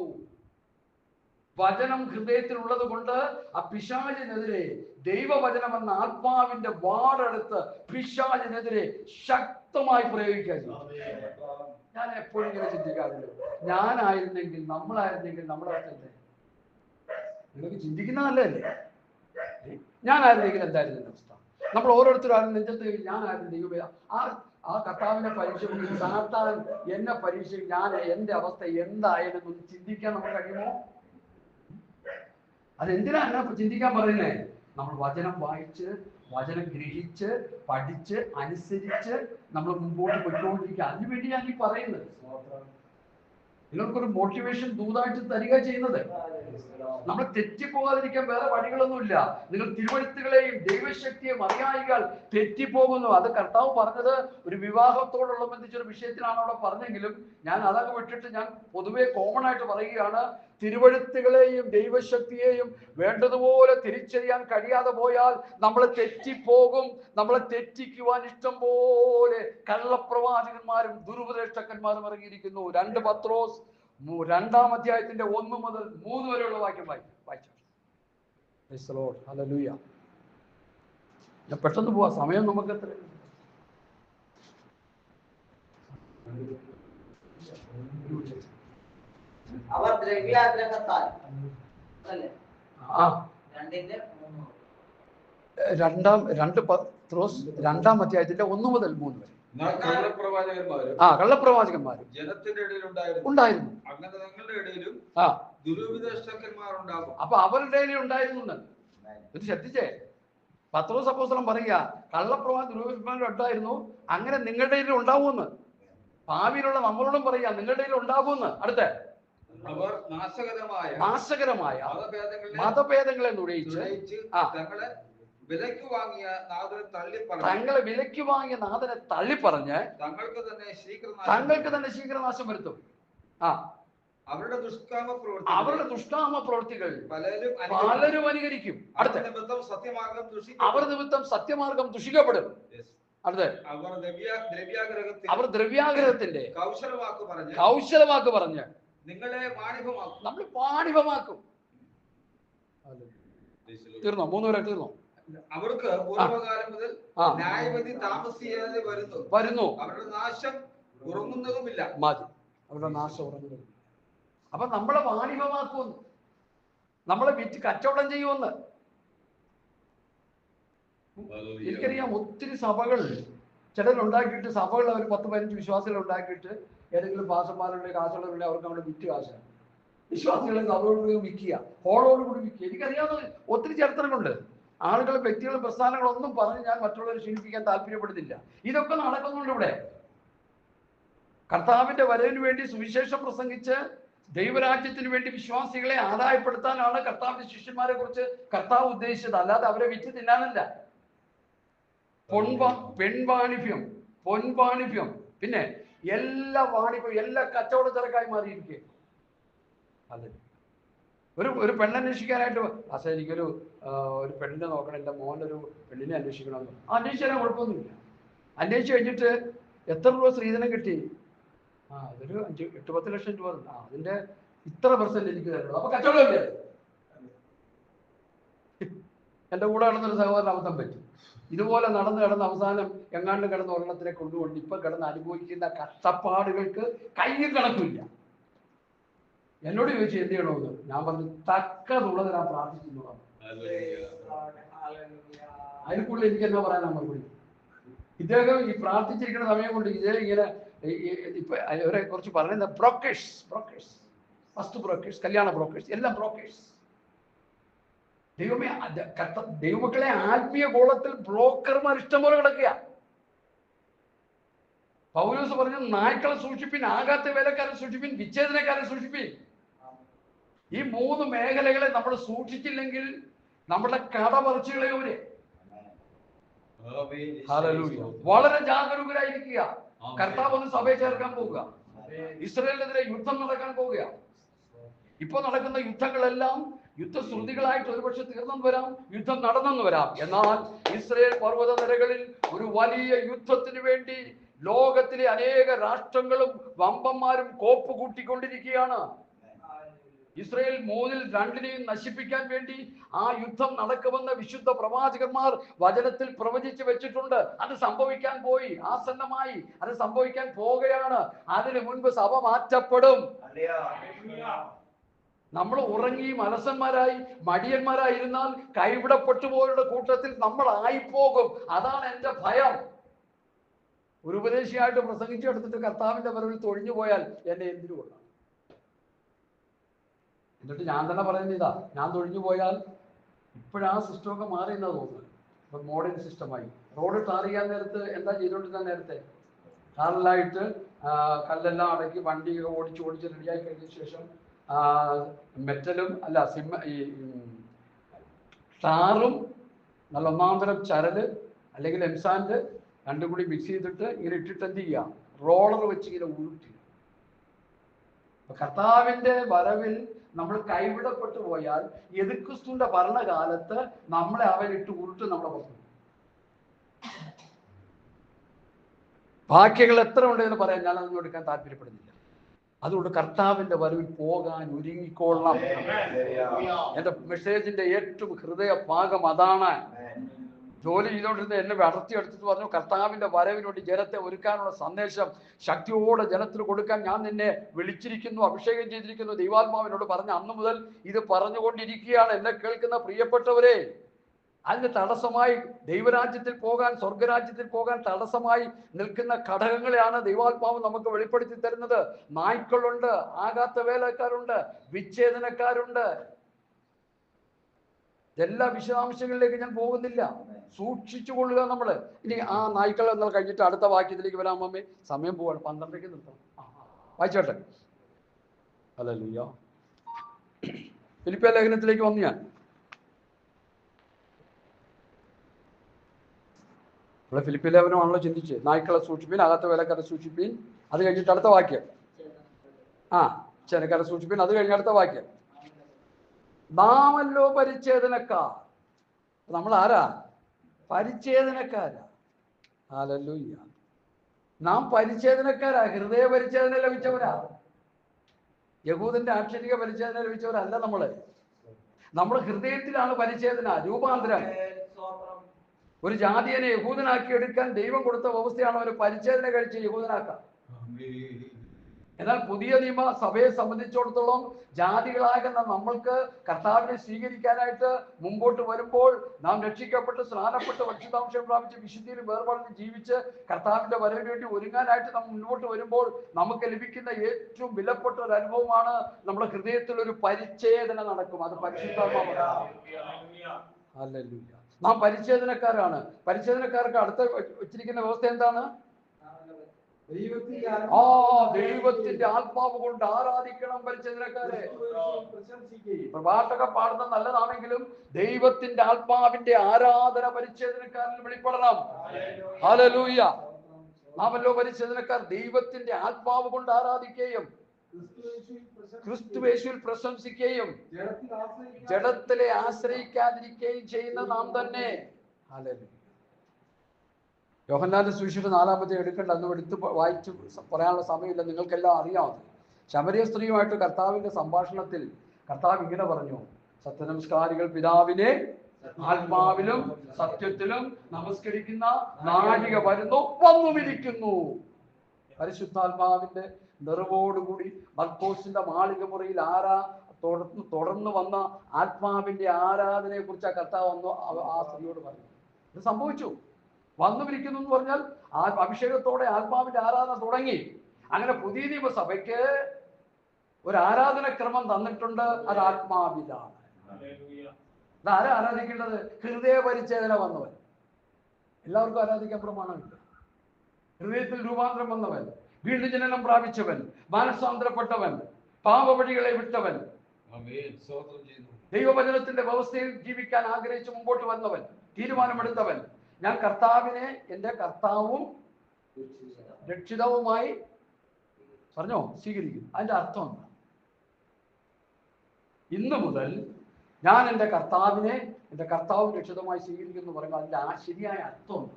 വചനം ഹൃദയത്തിൽ ഉള്ളത് കൊണ്ട് ആ പിശാചിനെതിരെ ദൈവവചനം എന്ന ആത്മാവിന്റെ വാടെടുത്ത് പിശാചിനെതിരെ ശക്തമായി പ്രയോഗിക്കാൻ. ഞാൻ എപ്പോഴും ഇങ്ങനെ ചിന്തിക്കാറില്ല, ഞാനായിരുന്നെങ്കിൽ, നമ്മളായിരുന്നെങ്കിൽ നമ്മുടെ അവസ്ഥ നിങ്ങൾക്ക് ചിന്തിക്കുന്നതല്ലേ? ഞാനായിരുന്നെങ്കിൽ എന്തായിരുന്നു എൻ്റെ അവസ്ഥ? നമ്മൾ ഓരോരുത്തരും നെഞ്ചത്ത് ഞാനായിരുന്നു ദൈവമേ, ആ കർത്താവിനെ പരീക്ഷ സാത്താൻ എന്നെ പരീക്ഷ, ഞാൻ എൻ്റെ അവസ്ഥ എന്തായാലും ചിന്തിക്കാൻ നമുക്ക് കഴിയുമോ? അതെന്തിനാ അങ്ങനെ ചിന്തിക്കാൻ പറയുന്നേ? നമ്മൾ വചനം വായിച്ച്, വചനം ഗ്രഹിച്ച്, പഠിച്ച്, അനുസരിച്ച് നമ്മൾ മുമ്പോട്ട് പോയിക്കൊണ്ടിരിക്കുക. അതിനുവേണ്ടിയാണ് ഈ പറയുന്നത്. നിങ്ങൾക്കൊരു മോട്ടിവേഷൻ ദൂതായിട്ട് തരിക ചെയ്യുന്നത്. നമ്മൾ തെറ്റിപ്പോകാതിരിക്കാൻ വേറെ വഴികളൊന്നുമില്ല. നിങ്ങൾ തിരുവഴുത്തുകളെയും ദൈവശക്തിയെയും അറിയായികൾ തെറ്റിപ്പോകുന്നു. അത് കർത്താവ് പറഞ്ഞത് ഒരു വിവാഹത്തോടുള്ള ബന്ധിച്ചൊരു വിഷയത്തിലാണ് അവിടെ പറഞ്ഞെങ്കിലും ഞാൻ അതങ്ങ് വിട്ടിട്ട് ഞാൻ പൊതുവെ കോമൺ ആയിട്ട് പറയുകയാണ്. തിരുവഴുത്തുകളെയും ദൈവശക്തിയെയും വേണ്ടതുപോലെ തിരിച്ചറിയാൻ കഴിയാതെ പോയാൽ നമ്മൾ തെറ്റിപ്പോകും. നമ്മളെ തെറ്റിക്കുവാൻ ഇഷ്ടം പോലെ കള്ളപ്രവാചകന്മാരും ദുരുപദേഷ്ടക്കന്മാരും ഇറങ്ങിയിരിക്കുന്നു. 2 പത്രോസ് 2-ാം അധ്യായത്തിന്റെ 1 മുതൽ 3 വരെയുള്ള വാക്യം വായിച്ചു. ഹല്ലേലൂയ. ഞാൻ പെട്ടെന്ന് പോവാ, സമയം നമുക്ക് എത്ര. അവർ ദ്രവ്യാഗ്രഹത്താൽ അല്ലേ? 2 പത്രോസ് 2-ാം അധ്യായത്തിന്റെ 1 മുതൽ 3 വരെ. കള്ളപ്രവാചകന്മാരും ജനത്തിന്റെ ഇടയിൽ ഉണ്ടായിരുന്നു. അങ്ങനെ നിങ്ങളുടെ ഇടയിലും ദുരുപദേഷ്ടന്മാരുണ്ടാകും. അപ്പൊ അവരുടെ ഇടയിൽ ഉണ്ടായിരുന്നു. ഇത് ശ്രദ്ധിച്ചേ, പത്രോസ് അപ്പോസ്തലൻ പറയുക ദുരുപദേഷ്ടന്മാരും ഉണ്ടായിരുന്നു, അങ്ങനെ നിങ്ങളുടെ ഇടയിൽ ഉണ്ടാവുമെന്ന്. ഭാവിയിലുള്ള നമ്മളോടും പറയുക നിങ്ങളുടെ ഇടയിൽ ഉണ്ടാകുമെന്ന്. അടുത്ത അവർ നാശകരമായ മതഭേദങ്ങളെ നുഴയിച്ച് തങ്ങളെ വിലയ്ക്ക് വാങ്ങിയ നാഥനെ തള്ളിപ്പറഞ്ഞ് തങ്ങൾക്ക് തന്നെ ശീഘ്രനാശം വരുത്തും. അവരുടെ ദുഷ്കാമ പ്രവൃത്തികൾ പലരും അനുകരിക്കും. അടുത്ത അവർ നിമിത്തം സത്യമാർഗം ദുഷിക്കപ്പെടും. അടുത്ത അവർ ദ്രവ്യാഗ്രഹത്തിന്റെ കൗശലവാക്ക് പറഞ്ഞ് നിങ്ങളെ നമ്മൾ പാണിഭമാക്കും. തീർന്നോ? 3 വരെ തീർന്നോ? അവർക്ക് പൂർവ്വകാലം മുതൽ ന്യായവിധി താമസിയാതെ വരുന്നു. അവരുടെ നാശം ഉറങ്ങുന്നതുമില്ല. മതി, അവരുടെ നാശം ഉറങ്ങുന്നത്. അപ്പൊ നമ്മളെ വാണിഭമാക്കുമെന്ന്, നമ്മളെ വിറ്റ് കച്ചവടം ചെയ്യുമെന്ന്. എനിക്കറിയാം ഒത്തിരി സഭകൾ ചിലരുണ്ടാക്കിയിട്ട്, സഭകൾ അവർ 10-15 വിശ്വാസികൾ ഉണ്ടാക്കിയിട്ട് ഏതെങ്കിലും പാസന്മാരുടെ കാശുള്ളവരുടെ അവർക്ക് അവിടെ വിറ്റ് കാശാണ്. വിശ്വാസികളെ സഭയോടുകൂടി വിൽക്കുക, ഹോളോടുകൂടി വിൽക്കുക. എനിക്കറിയാവുന്ന ഒത്തിരി ചരിത്രങ്ങളുണ്ട്. ആളുകൾ, വ്യക്തികളും പ്രസ്ഥാനങ്ങളൊന്നും പറഞ്ഞ് ഞാൻ മറ്റുള്ളവരെ ക്ഷീണിപ്പിക്കാൻ താല്പര്യപ്പെടുന്നില്ല. ഇതൊക്കെ നടക്കുന്നുണ്ട് ഇവിടെ. കർത്താവിന്റെ വരവിന് വേണ്ടി സുവിശേഷം പ്രസംഗിച്ച് ദൈവരാജ്യത്തിന് വേണ്ടി വിശ്വാസികളെ ആദായപ്പെടുത്താനാണ് കർത്താവിന്റെ ശിഷ്യന്മാരെ കുറിച്ച് കർത്താവ് ഉദ്ദേശിച്ചത്, അല്ലാതെ അവരെ വിറ്റ് തിന്നാനല്ല. പൊൻവാണിഭ്യം, പിന്നെ എല്ലാ വാണിഭ്യം, എല്ലാ കച്ചവട ചരക്കായി മാറിയിരിക്കുക. അതെ, ഒരു പെണ്ണന്വേഷിക്കാനായിട്ട് പക്ഷേ എനിക്കൊരു പെണ്ണിനെ നോക്കണം, എൻ്റെ മോനൊരു പെണ്ണിനെ അന്വേഷിക്കണമെന്ന്. അന്വേഷിച്ചാൽ കുഴപ്പമൊന്നുമില്ല. അന്വേഷിച്ച് കഴിഞ്ഞിട്ട് എത്ര രൂപ സ്ത്രീധനം കിട്ടി? അതൊരു 5-8-10 ലക്ഷം രൂപ. അതിന്റെ ഇത്ര % എനിക്ക് തരുള്ളൂ. അപ്പൊ കച്ചവടമില്ല. എൻ്റെ കൂടെ നടന്നൊരു സഹോദരൻ അബദ്ധം പറ്റി. ഇതുപോലെ നടന്ന് അവസാനം എങ്ങാണ്ട് കിടന്ന് ഒരെണ്ണത്തിനെ കൊണ്ടുകൊണ്ട് ഇപ്പൊ കിടന്ന് അനുഭവിക്കുന്ന കഷ്ടപ്പാടുകൾക്ക് കയ്യിൽ കണക്കില്ല. എന്നോട് ചോദിച്ചു എന്ത് ചെയ്യണമെന്ന്. ഞാൻ പറഞ്ഞു തക്കതുള്ളത് ഞാൻ പ്രാർത്ഥിക്കുന്നതാണ്. അതിനെക്കുള്ളിൽ എനിക്ക് എന്താ പറയാനാ മറുപടി? ഇദ്ദേഹം ഈ പ്രാർത്ഥിച്ചിരിക്കുന്ന സമയം കൊണ്ട് ഇങ്ങനെ ഇപ്പൊ അവരെ കുറിച്ച് പറയുന്ന ബ്രോക്കേഴ്സ്, വസ്തു ബ്രോക്കേഴ്സ്, കല്യാണ ബ്രോക്കേഴ്സ്, എല്ലാം ബ്രോക്കേഴ്സ്. ദൈവമക്കളെ ആത്മീയ ഗോളത്തിൽ ബ്രോക്കർമാർ ഇഷ്ടംപോലെ കിടക്കുക. പൗലോസ് പറഞ്ഞു നായ്ക്കളെ സൂക്ഷിപ്പിൻ, ആകാത്ത വേലക്കാരെ സൂക്ഷിപ്പിൻ, വിച്ഛേദനക്കാരെ സൂക്ഷിപ്പിൻ. ഈ 3 മേഖലകളെ നമ്മൾ സൂക്ഷിച്ചില്ലെങ്കിൽ നമ്മുടെ കട പറിച്ചുകളെ. വളരെ ജാഗരൂകരായിരിക്കുക. കർത്താവ് ഒന്ന് സഭയെ ചേർക്കാൻ പോവുക. ഇസ്രായേലിനെതിരെ യുദ്ധം നടക്കാൻ പോവുക. ഇപ്പൊ നടക്കുന്ന യുദ്ധങ്ങളെല്ലാം യുദ്ധശ്രുതികളായിട്ട് ഒരുപക്ഷെ തീർന്നെന്ന് വരാം, യുദ്ധം നടന്നെന്ന് വരാം. എന്നാൽ ഇസ്രായേൽ പർവ്വത നിരകളിൽ ഒരു വലിയ യുദ്ധത്തിന് വേണ്ടി ലോകത്തിലെ അനേക രാഷ്ട്രങ്ങളും വമ്പന്മാരും കോപ്പ് കൂട്ടിക്കൊണ്ടിരിക്കുകയാണ്. ഇസ്രായേൽ 3-2 നശിപ്പിക്കാൻ വേണ്ടി ആ യുദ്ധം നടക്കുമെന്ന് വിശുദ്ധ പ്രവാചകന്മാർ വചനത്തിൽ പ്രവചിച്ചു വെച്ചിട്ടുണ്ട്. അത് സംഭവിക്കാൻ പോയി, ആസന്നമായി. അത് സംഭവിക്കാൻ പോകുകയാണ്. അതിനു മുൻപ് സഭ മാറ്റപ്പെടും. നമ്മൾ ഉറങ്ങി അലസന്മാരായി മടിയന്മാരായിരുന്നാൽ കൈവിടപ്പെട്ടു പോയവരുടെ കൂട്ടത്തിൽ നമ്മൾ ആയിപ്പോകും. അതാണ് എൻ്റെ ഭയം. ഒരു ഉപദേശിയായിട്ട് പ്രസംഗിച്ചെടുത്തിട്ട് കർത്താവിന്റെ വരവിൽ തൊഴിഞ്ഞു പോയാൽ എന്നെ എന്തിനു കൊള്ളാം? എന്നിട്ട് ഞാൻ തന്നെ പറയുന്നത് ഇതാ, ഞാൻ തൊഴിഞ്ഞു പോയാൽ ഇപ്പോഴാ സിസ്റ്റമൊക്കെ മാറി എന്നാ തോന്നുന്നത്. ഇപ്പം മോഡേൺ സിസ്റ്റമായി. റോഡ് ടാർ ചെയ്യാൻ നേരത്ത് എന്താ ചെയ്തുകൊണ്ടിരുന്ന? നേരത്തെ ടാറിലായിട്ട് കല്ലെല്ലാം അടക്കി വണ്ടി ഓടിച്ച് റെഡിയായി കഴിഞ്ഞ ശേഷം മെറ്റലും അല്ല ഈ ടാറും നല്ല ഒന്നാന്തരം ചരല് അല്ലെങ്കിൽ എംസാൻഡ് രണ്ടും കൂടി മിക്സ് ചെയ്തിട്ട് ഇങ്ങനെ ഇട്ടിട്ട് എന്ത് ചെയ്യുക, റോളർ വെച്ച് ഇങ്ങനെ ഉരുട്ടി. കർത്താവിന്റെ വരവിൽ നമ്മൾ കൈവിടപ്പെട്ടു പോയാൽ യെഹൂദന്റെ ഭരണകാലത്ത് നമ്മളെ അവരിട്ട് ഉരുട്ട് നമ്മളെ പുറത്തു. വാക്യങ്ങൾ എത്ര ഉണ്ടെന്ന് പറയാൻ ഞാൻ അതൊന്നും എടുക്കാൻ താല്പര്യപ്പെടുന്നില്ല. അതുകൊണ്ട് കർത്താവിന്റെ വരവിൽ പോകാൻ ഒരുങ്ങിക്കൊള്ളണം. എന്റെ മെസ്സേജിന്റെ ഏറ്റവും ഹൃദയ ഭാഗം അതാണ്. ജോലി ചെയ്തുകൊണ്ടിരുന്ന എന്നെ അടർത്തിയെടുത്തിട്ട് പറഞ്ഞു, കർത്താവിന്റെ വരവിനോട് ജനത്തെ ഒരുക്കാനുള്ള സന്ദേശം ശക്തിയോടെ ജനത്തിന് കൊടുക്കാൻ ഞാൻ നിന്നെ വിളിച്ചിരിക്കുന്നു, അഭിഷേകം ചെയ്തിരിക്കുന്നു. ദൈവാത്മാവിനോട് പറഞ്ഞ അന്ന് മുതൽ ഇത് പറഞ്ഞുകൊണ്ടിരിക്കുകയാണ്. എന്നെ കേൾക്കുന്ന പ്രിയപ്പെട്ടവരെ, അതിന് തടസ്സമായി ദൈവരാജ്യത്തിൽ പോകാൻ, സ്വർഗരാജ്യത്തിൽ പോകാൻ തടസ്സമായി നിൽക്കുന്ന ഘടകങ്ങളെയാണ് ദൈവാത്മാവ് നമുക്ക് വെളിപ്പെടുത്തി തരുന്നത്. നായ്ക്കളുണ്ട്, ആകാത്ത വേലക്കാരുണ്ട്, വിച്ഛേദനക്കാരുണ്ട്. എല്ലാ വിശദാംശങ്ങളിലേക്ക് ഞാൻ പോകുന്നില്ല. സൂക്ഷിച്ചു കൊള്ളുക നമ്മള്. ഇനി ആ നായ്ക്കൾ എന്നാൽ കഴിഞ്ഞിട്ട് അടുത്ത വാക്യത്തിലേക്ക് വരാൻ അമ്മേ, സമയം പോവാണ്, 12ലേക്ക് നിർത്തണം. വായിച്ചോട്ടെ. ഹല്ലേലൂയ. ഫിലിപ്പിയ ലേഖനത്തിലേക്ക് വന്നു ഞാൻ. നമ്മളെ ഫിലിപ്പിയ ലേഖനമാണല്ലോ ചിന്തിച്ച്. നായ്ക്കളെ സൂക്ഷിപ്പീൻ, അകത്ത വേലക്കാരെ സൂക്ഷിപ്പീൻ. അത് കഴിഞ്ഞിട്ട് അടുത്ത വാക്യം. ചെനക്കാരെ സൂക്ഷിപ്പീൻ. അത് കഴിഞ്ഞ അടുത്ത വാക്യം. നാമല്ലോ പരിച്ഛേദനക്കാർ. നമ്മൾ ആരാ? പരിച്ഛേദനക്കാരാ. ഹല്ലേലൂയ. നാം പരിച്ഛേദനക്കാരാ. ഹൃദയ പരിച്ഛേദന ലഭിച്ചവരാ. യഹൂദന്റെ ആക്ഷരിക പരിച്ഛേദന ലഭിച്ചവരല്ല നമ്മള്. നമ്മുടെ ഹൃദയത്തിലാണ് പരിച്ഛേദന, രൂപാന്തരം. ഒരു ജാതിയനെ യഹൂദനാക്കി എടുക്കാൻ ദൈവം കൊടുത്ത വ്യവസ്ഥയാണ് അവന് പരിച്ഛേദന കഴിച്ച് യഹൂദനാക്കാം. എന്നാൽ പുതിയ നിയമ സഭയെ സംബന്ധിച്ചിടത്തോളം ജാതികളാകുന്ന നമ്മൾക്ക് കർത്താവിനെ സ്വീകരിക്കാനായിട്ട് മുമ്പോട്ട് വരുമ്പോൾ, നാം രക്ഷിക്കപ്പെട്ട് സ്നാനപ്പെട്ട് പരിശുദ്ധാംശം പ്രാപിച്ച് വിശുദ്ധിയിൽ വേർപാടിൽ ജീവിച്ച് കർത്താവിന്റെ വരവിന് വേണ്ടി ഒരുങ്ങാനായിട്ട് നാം മുന്നോട്ട് വരുമ്പോൾ നമുക്ക് ലഭിക്കുന്ന ഏറ്റവും വിലപ്പെട്ട ഒരു അനുഭവമാണ് നമ്മുടെ ഹൃദയത്തിൽ ഒരു പരിച്ഛേദന നടക്കും. അത് പരിശുദ്ധാത്മാവാണ്. ഹല്ലേലൂയ. നാം പരിച്ഛേദനക്കാരാണ്. പരിച്ഛേദനക്കാർക്ക് അടുത്ത വെച്ചിരിക്കുന്ന വ്യവസ്ഥ എന്താണ്? ദൈവത്തിന്റെ ആത്മാവ് കൊണ്ട് ആരാധിക്കണം പരിച്ഛേദനക്കാരെ. പ്രഭാഷക പാടുന്ന നല്ലതാണെങ്കിലും ദൈവത്തിന്റെ ആത്മാവിന്റെ ആരാധന പരിച്ഛേദനക്കാരിൽ വെളിപ്പെടണം. ഹല്ലേലൂയ. നാമല്ലോ പരിച്ഛേദനക്കാർ ദൈവത്തിന്റെ ആത്മാവ് കൊണ്ട് ആരാധിക്കുകയും ക്രിസ്തുയേശുവിൽ പ്രശംസിക്കുകയും ജഡത്തിലെ ആശ്രയിക്കാതിരിക്കുകയും ചെയ്യുന്ന നാം തന്നെ. ഹല്ലേലൂയ. യോഹന്നാന്റെ സുവിശേഷം 4-ാമത്തെ എടുക്കേണ്ട, അന്ന് എടുത്ത് വായിച്ച് പറയാനുള്ള സമയമില്ല, നിങ്ങൾക്കെല്ലാം അറിയാവുന്നത്. ശമരിയ സ്ത്രീയുമായിട്ട് കർത്താവിന്റെ സംഭാഷണത്തിൽ കർത്താവ് ഇങ്ങനെ പറഞ്ഞു, സത്യനമസ്കാരികൾ പിതാവിനെ ആത്മാവിലും സത്യത്തിലും നമസ്കരിക്കുന്ന നാഴിക വരുന്നു, വന്നുമിരിക്കുന്നു. പരിശുദ്ധാത്മാവിന്റെ നിറവോടുകൂടി മർക്കോസിന്റെ മാളിക മുറിയിൽ തുടർന്ന് വന്ന ആത്മാവിന്റെ ആരാധനയെ കുറിച്ച് കർത്താവ് വന്നു ആ സ്ത്രീയോട് പറഞ്ഞു. ഇത് സംഭവിച്ചു. വന്നുമിരിക്കുന്നു എന്ന് പറഞ്ഞാൽ അഭിഷേകത്തോടെ ആത്മാവിന്റെ ആരാധന തുടങ്ങി. അങ്ങനെ പുതിയ നിയമസഭയ്ക്ക് ഒരു ആരാധനക്രമം തന്നിട്ടുണ്ട്. അത് ആത്മാവിലാണ്. അതാരാ ആരാധിക്കേണ്ടത്? ഹൃദയ പരിച്ഛേദന വന്നവൻ. എല്ലാവർക്കും ആരാധിക്കാൻ പ്രമാണമില്ല. ഹൃദയത്തിൽ രൂപാന്തരം വന്നവൻ, വീണ്ടും ജനനം പ്രാപിച്ചവൻ, മാനസാന്തരപ്പെട്ടവൻ, പാപവഴികളെ വിട്ടവൻ, ദൈവവചനത്തിന്റെ വ്യവസ്ഥയിൽ ജീവിക്കാൻ ആഗ്രഹിച്ച് മുമ്പോട്ട് വന്നവൻ, തീരുമാനമെടുത്തവൻ, ഞാൻ കർത്താവിനെ എന്റെ കർത്താവും രക്ഷിതാവുമായി പറഞ്ഞോ സ്വീകരിക്കും. അതിന്റെ അർത്ഥം എന്താ? ഇന്നു മുതൽ ഞാൻ എൻ്റെ കർത്താവിനെ എൻ്റെ കർത്താവും രക്ഷിതമായി സ്വീകരിക്കുന്നു എന്ന് പറയുമ്പോൾ അതിന്റെ ആ ശരിയായ അർത്ഥമുണ്ട്.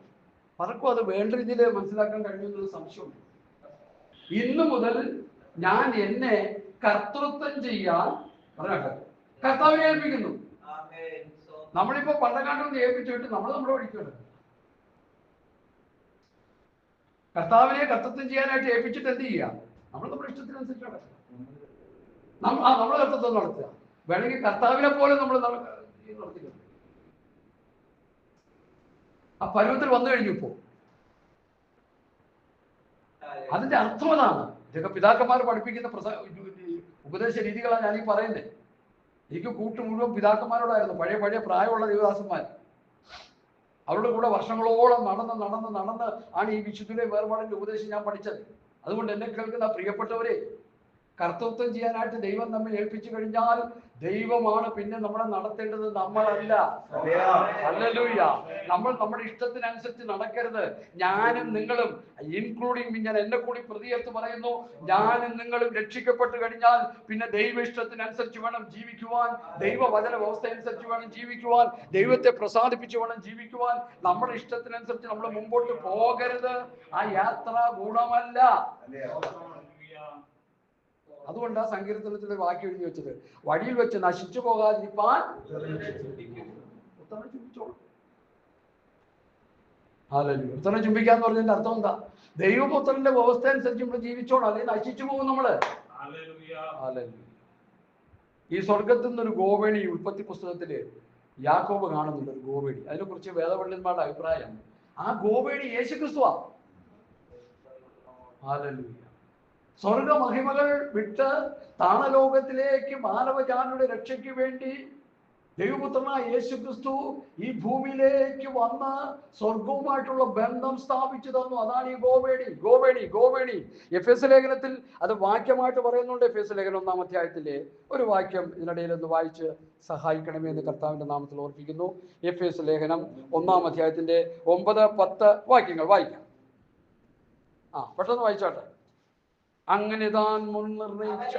പലർക്കും അത് വേണ്ട രീതിയിൽ മനസ്സിലാക്കാൻ കഴിയുന്നൊരു സംശയമുണ്ട്. ഇന്നു മുതൽ ഞാൻ എന്നെ കർത്തൃത്വം ചെയ്യാൻ പറഞ്ഞാട്ടെ കർത്താവിനെ ഏൽപ്പിക്കുന്നു. നമ്മളിപ്പോ പണ്ടക്കാണ്ടൊന്ന് ഏൽപ്പിച്ചിട്ട് നമ്മൾ നമ്മുടെ വഴിക്കുണ്ട്. കർത്താവിനെ കർത്തൃത്വം ചെയ്യാനായിട്ട് ഏൽപ്പിച്ചിട്ട് എന്ത് ചെയ്യുക? നമ്മൾ നമ്മുടെ ഇഷ്ടത്തിനനുസരിച്ച് നടക്കുക. നമ്മൾ കർത്തൃത്വം നടത്തുക. വേണമെങ്കിൽ കർത്താവിനെ പോലെ നമ്മൾ നടത്തില്ല. ആ പരുവത്തിൽ വന്നു കഴിഞ്ഞപ്പോ അതിന്റെ അർത്ഥം അതാണ്. ഇതൊക്കെ പിതാക്കന്മാർ പഠിപ്പിക്കുന്ന ഉപദേശ രീതികളാണ് ഞാനീ പറയുന്നത്. എനിക്ക് കൂട്ട് മുഴുവൻ പിതാക്കന്മാരോടായിരുന്നു. പഴയ പ്രായമുള്ള ദേവദാസന്മാർ. അവരുടെ കൂടെ വർഷങ്ങളോളം നടന്ന് ആണ് ഈ വിശുദ്ധിയുടെ വേർപാടിന്റെ ഉപദേശം ഞാൻ പഠിച്ചത്. അതുകൊണ്ട് എന്നെ കേൾക്കുന്ന പ്രിയപ്പെട്ടവരെ, കർത്തൃത്വം ചെയ്യാനായിട്ട് ദൈവം നമ്മെ ഏൽപ്പിച്ചു കഴിഞ്ഞാൽ ദൈവമാണ് പിന്നെ നമ്മളെ നടത്തേണ്ടത്, നമ്മളല്ല. ഹല്ലേലൂയ. നമ്മൾ നമ്മുടെ ഇഷ്ടത്തിനനുസരിച്ച് നടക്കരുത്. ഞാനും നിങ്ങളും, ഇൻക്ലൂഡിങ് ഞാൻ എന്നെ കൂടി പ്രതിയെടുത്ത് പറയുന്നു, ഞാനും നിങ്ങളും രക്ഷിക്കപ്പെട്ട് കഴിഞ്ഞാൽ പിന്നെ ദൈവ ഇഷ്ടത്തിനനുസരിച്ച് വേണം ജീവിക്കുവാൻ, ദൈവവചന വ്യവസ്ഥ അനുസരിച്ച് വേണം ജീവിക്കുവാൻ, ദൈവത്തെ പ്രസാദിപ്പിച്ച് വേണം ജീവിക്കുവാൻ. നമ്മുടെ ഇഷ്ടത്തിനനുസരിച്ച് നമ്മൾ മുമ്പോട്ട് പോകരുത്. ആ യാത്ര ഗുണമല്ല. അതുകൊണ്ട് ആ സങ്കീർത്തനത്തിൽ വാക്യം എഴുതി വെച്ചത്, വഴിയിൽ വെച്ച് നശിച്ചു പോകാതിരിപ്പാൻ ഉത്തരം ചുംബിച്ചോളൂ. ഉത്തരം ചുംബിക്കാന്ന് പറഞ്ഞതിന്റെ അർത്ഥം എന്താ? ദൈവപുത്രന്റെ വ്യവസ്ഥ അനുസരിച്ച് നമ്മൾ ജീവിച്ചോണം, അല്ലെങ്കിൽ നശിച്ചു പോകും നമ്മള്. ഈ സ്വർഗത്തിൽ നിന്നൊരു ഗോവേണി ഉൽപ്പത്തി പുസ്തകത്തില് യാക്കോബ് കാണുന്നുണ്ട്, ഒരു ഗോവേണി. അതിനെ കുറിച്ച് വേദപണ്ഡിതന്മാരുടെ അഭിപ്രായം, ആ ഗോവേണി യേശുക്രിസ്തുവാ. ഹല്ലേലൂയ. സ്വർഗ മഹിമകൾ വിട്ട് താണലോകത്തിലേക്ക് മാനവജാതിയുടെ രക്ഷയ്ക്ക് വേണ്ടി ദൈവപുത്രനായ യേശുക്രിസ്തു ഈ ഭൂമിയിലേക്ക് വന്ന് സ്വർഗവുമായിട്ടുള്ള ബന്ധം സ്ഥാപിച്ചു തന്നു. അതാണ് ഈ ഗോവേണി. എഫേസ്യ ലേഖനത്തിൽ അത് വാക്യമായിട്ട് പറയുന്നുണ്ട്. എഫേസ്യ ലേഖനം 1-ാം അധ്യായത്തിലെ ഒരു വാക്യം ഇതിനിടയിൽ ഒന്ന് വായിച്ച് സഹായിക്കണമേ എന്ന് കർത്താവിന്റെ നാമത്തിൽ ഓർപ്പിക്കുന്നു. എഫേസ്യ ലേഖനം 1-ാം അധ്യായത്തിന്റെ 9-10 വാക്യങ്ങൾ വായിക്കാം. പെട്ടെന്ന് വായിച്ചാട്ടെ. അങ്ങനെ താൻ മുൻനിർണയിച്ച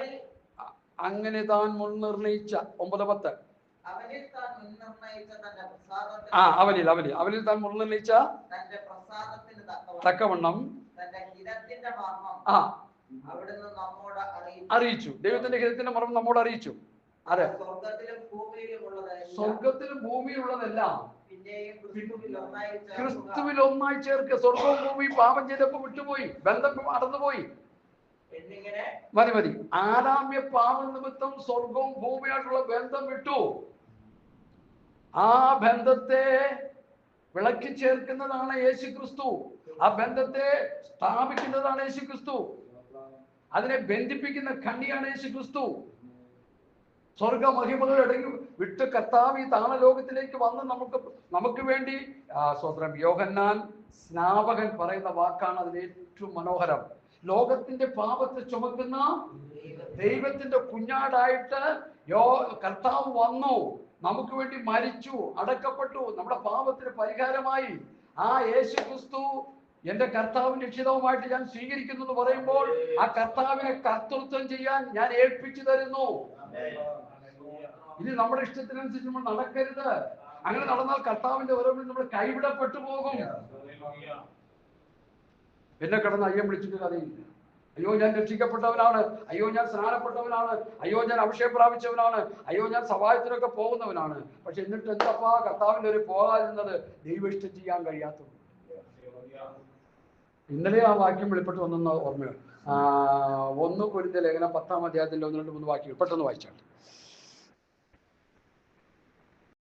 9-10 അവനിൽ താൻ മുൻനിർണയിച്ച തക്കവണ്ണം അറിയിച്ചു. ദൈവത്തിന്റെ ഹിതത്തിന്റെ മർമ്മം നമ്മോട് അറിയിച്ചു. അതെ, സ്വർഗത്തിലും ഭൂമിയിലുള്ളതെല്ലാം ക്രിസ്തുവിൽ ഒന്നായി ചേർക്ക്. സ്വർഗവും ഭൂമിയും പാപം ചെയ്തപ്പോ വിട്ടുപോയി, ബന്ധം അടന്നുപോയി. മതി. ആദാമ്യ പാപം നിമിത്തം സ്വർഗവും ഭൂമിയായിട്ടുള്ള ബന്ധം വിട്ടു. ആ ബന്ധത്തെ വിളക്കി ചേർക്കുന്നതാണ് യേശുക്രിസ്തു. ആ ബന്ധത്തെ സ്ഥാപിക്കുന്നതാണ് യേശുക്രിസ്തു. അതിനെ ബന്ധിപ്പിക്കുന്ന കണ്ണിയാണ് യേശുക്രിസ്തു. സ്വർഗ മഹിമകൾ ഇടങ്ങി വിട്ട് കർത്താവ് ഈ താണലോകത്തിലേക്ക് വന്ന് നമുക്ക് വേണ്ടി സ്വതന്ത്രം. യോഹന്നാൻ സ്നാപകൻ പറയുന്ന വാക്കാണ് അതിന് ഏറ്റവും മനോഹരം. ലോകത്തിന്റെ പാപത്തെ ചുമക്കുന്ന ദൈവത്തിന്റെ കുഞ്ഞാടായിട്ട് കർത്താവ് വന്നു, നമുക്ക് വേണ്ടി മരിച്ചു, അടക്കപ്പെട്ടു, നമ്മുടെ പാപത്തിന് പരിഹാരമായി. ആ യേശുക്രിസ്തു എന്റെ കർത്താവും രക്ഷിതാവുമായിട്ട് ഞാൻ സ്വീകരിക്കുന്നു എന്ന് പറയുമ്പോൾ ആ കർത്താവിനെ കർത്തൃത്വം ചെയ്യാൻ ഞാൻ ഏൽപ്പിച്ചു തരുന്നു. ഇനി നമ്മുടെ ഇഷ്ടത്തിനനുസരിച്ച് നമ്മൾ നടക്കരുത്. അങ്ങനെ നടന്നാൽ കർത്താവിന്റെ വരവിൽ നമ്മൾ കൈവിടപ്പെട്ടു പോകും. പിന്നെ കിടന്ന് അയ്യം വിളിച്ചിട്ട് കഥയില്ല. അയ്യോ ഞാൻ രക്ഷിക്കപ്പെട്ടവനാണ്, അയ്യോ ഞാൻ സ്നാനപ്പെട്ടവനാണ്, അയ്യോ ഞാൻ അഭിഷേകം പ്രാപിച്ചവനാണ്, അയ്യോ ഞാൻ സഭായത്തിനൊക്കെ പോകുന്നവനാണ്. പക്ഷെ എന്നിട്ട് എന്തപ്പാ കർത്താവിന്റെ ഒരു പോകാതിരുന്നത്? ദൈവ ഇഷ്ടം ചെയ്യാൻ കഴിയാത്തത്. ഇന്നലെ ആ വാക്യം വെളിപ്പെട്ട് വന്നെന്ന ഓർമ്മയാണ്. 1 കൊരിന്ത്യർ ലേഖനം 10-ാം അധ്യായത്തിന്റെ 1-2-3 വാക്യങ്ങൾ പെട്ടെന്ന് വായിച്ചാണ്.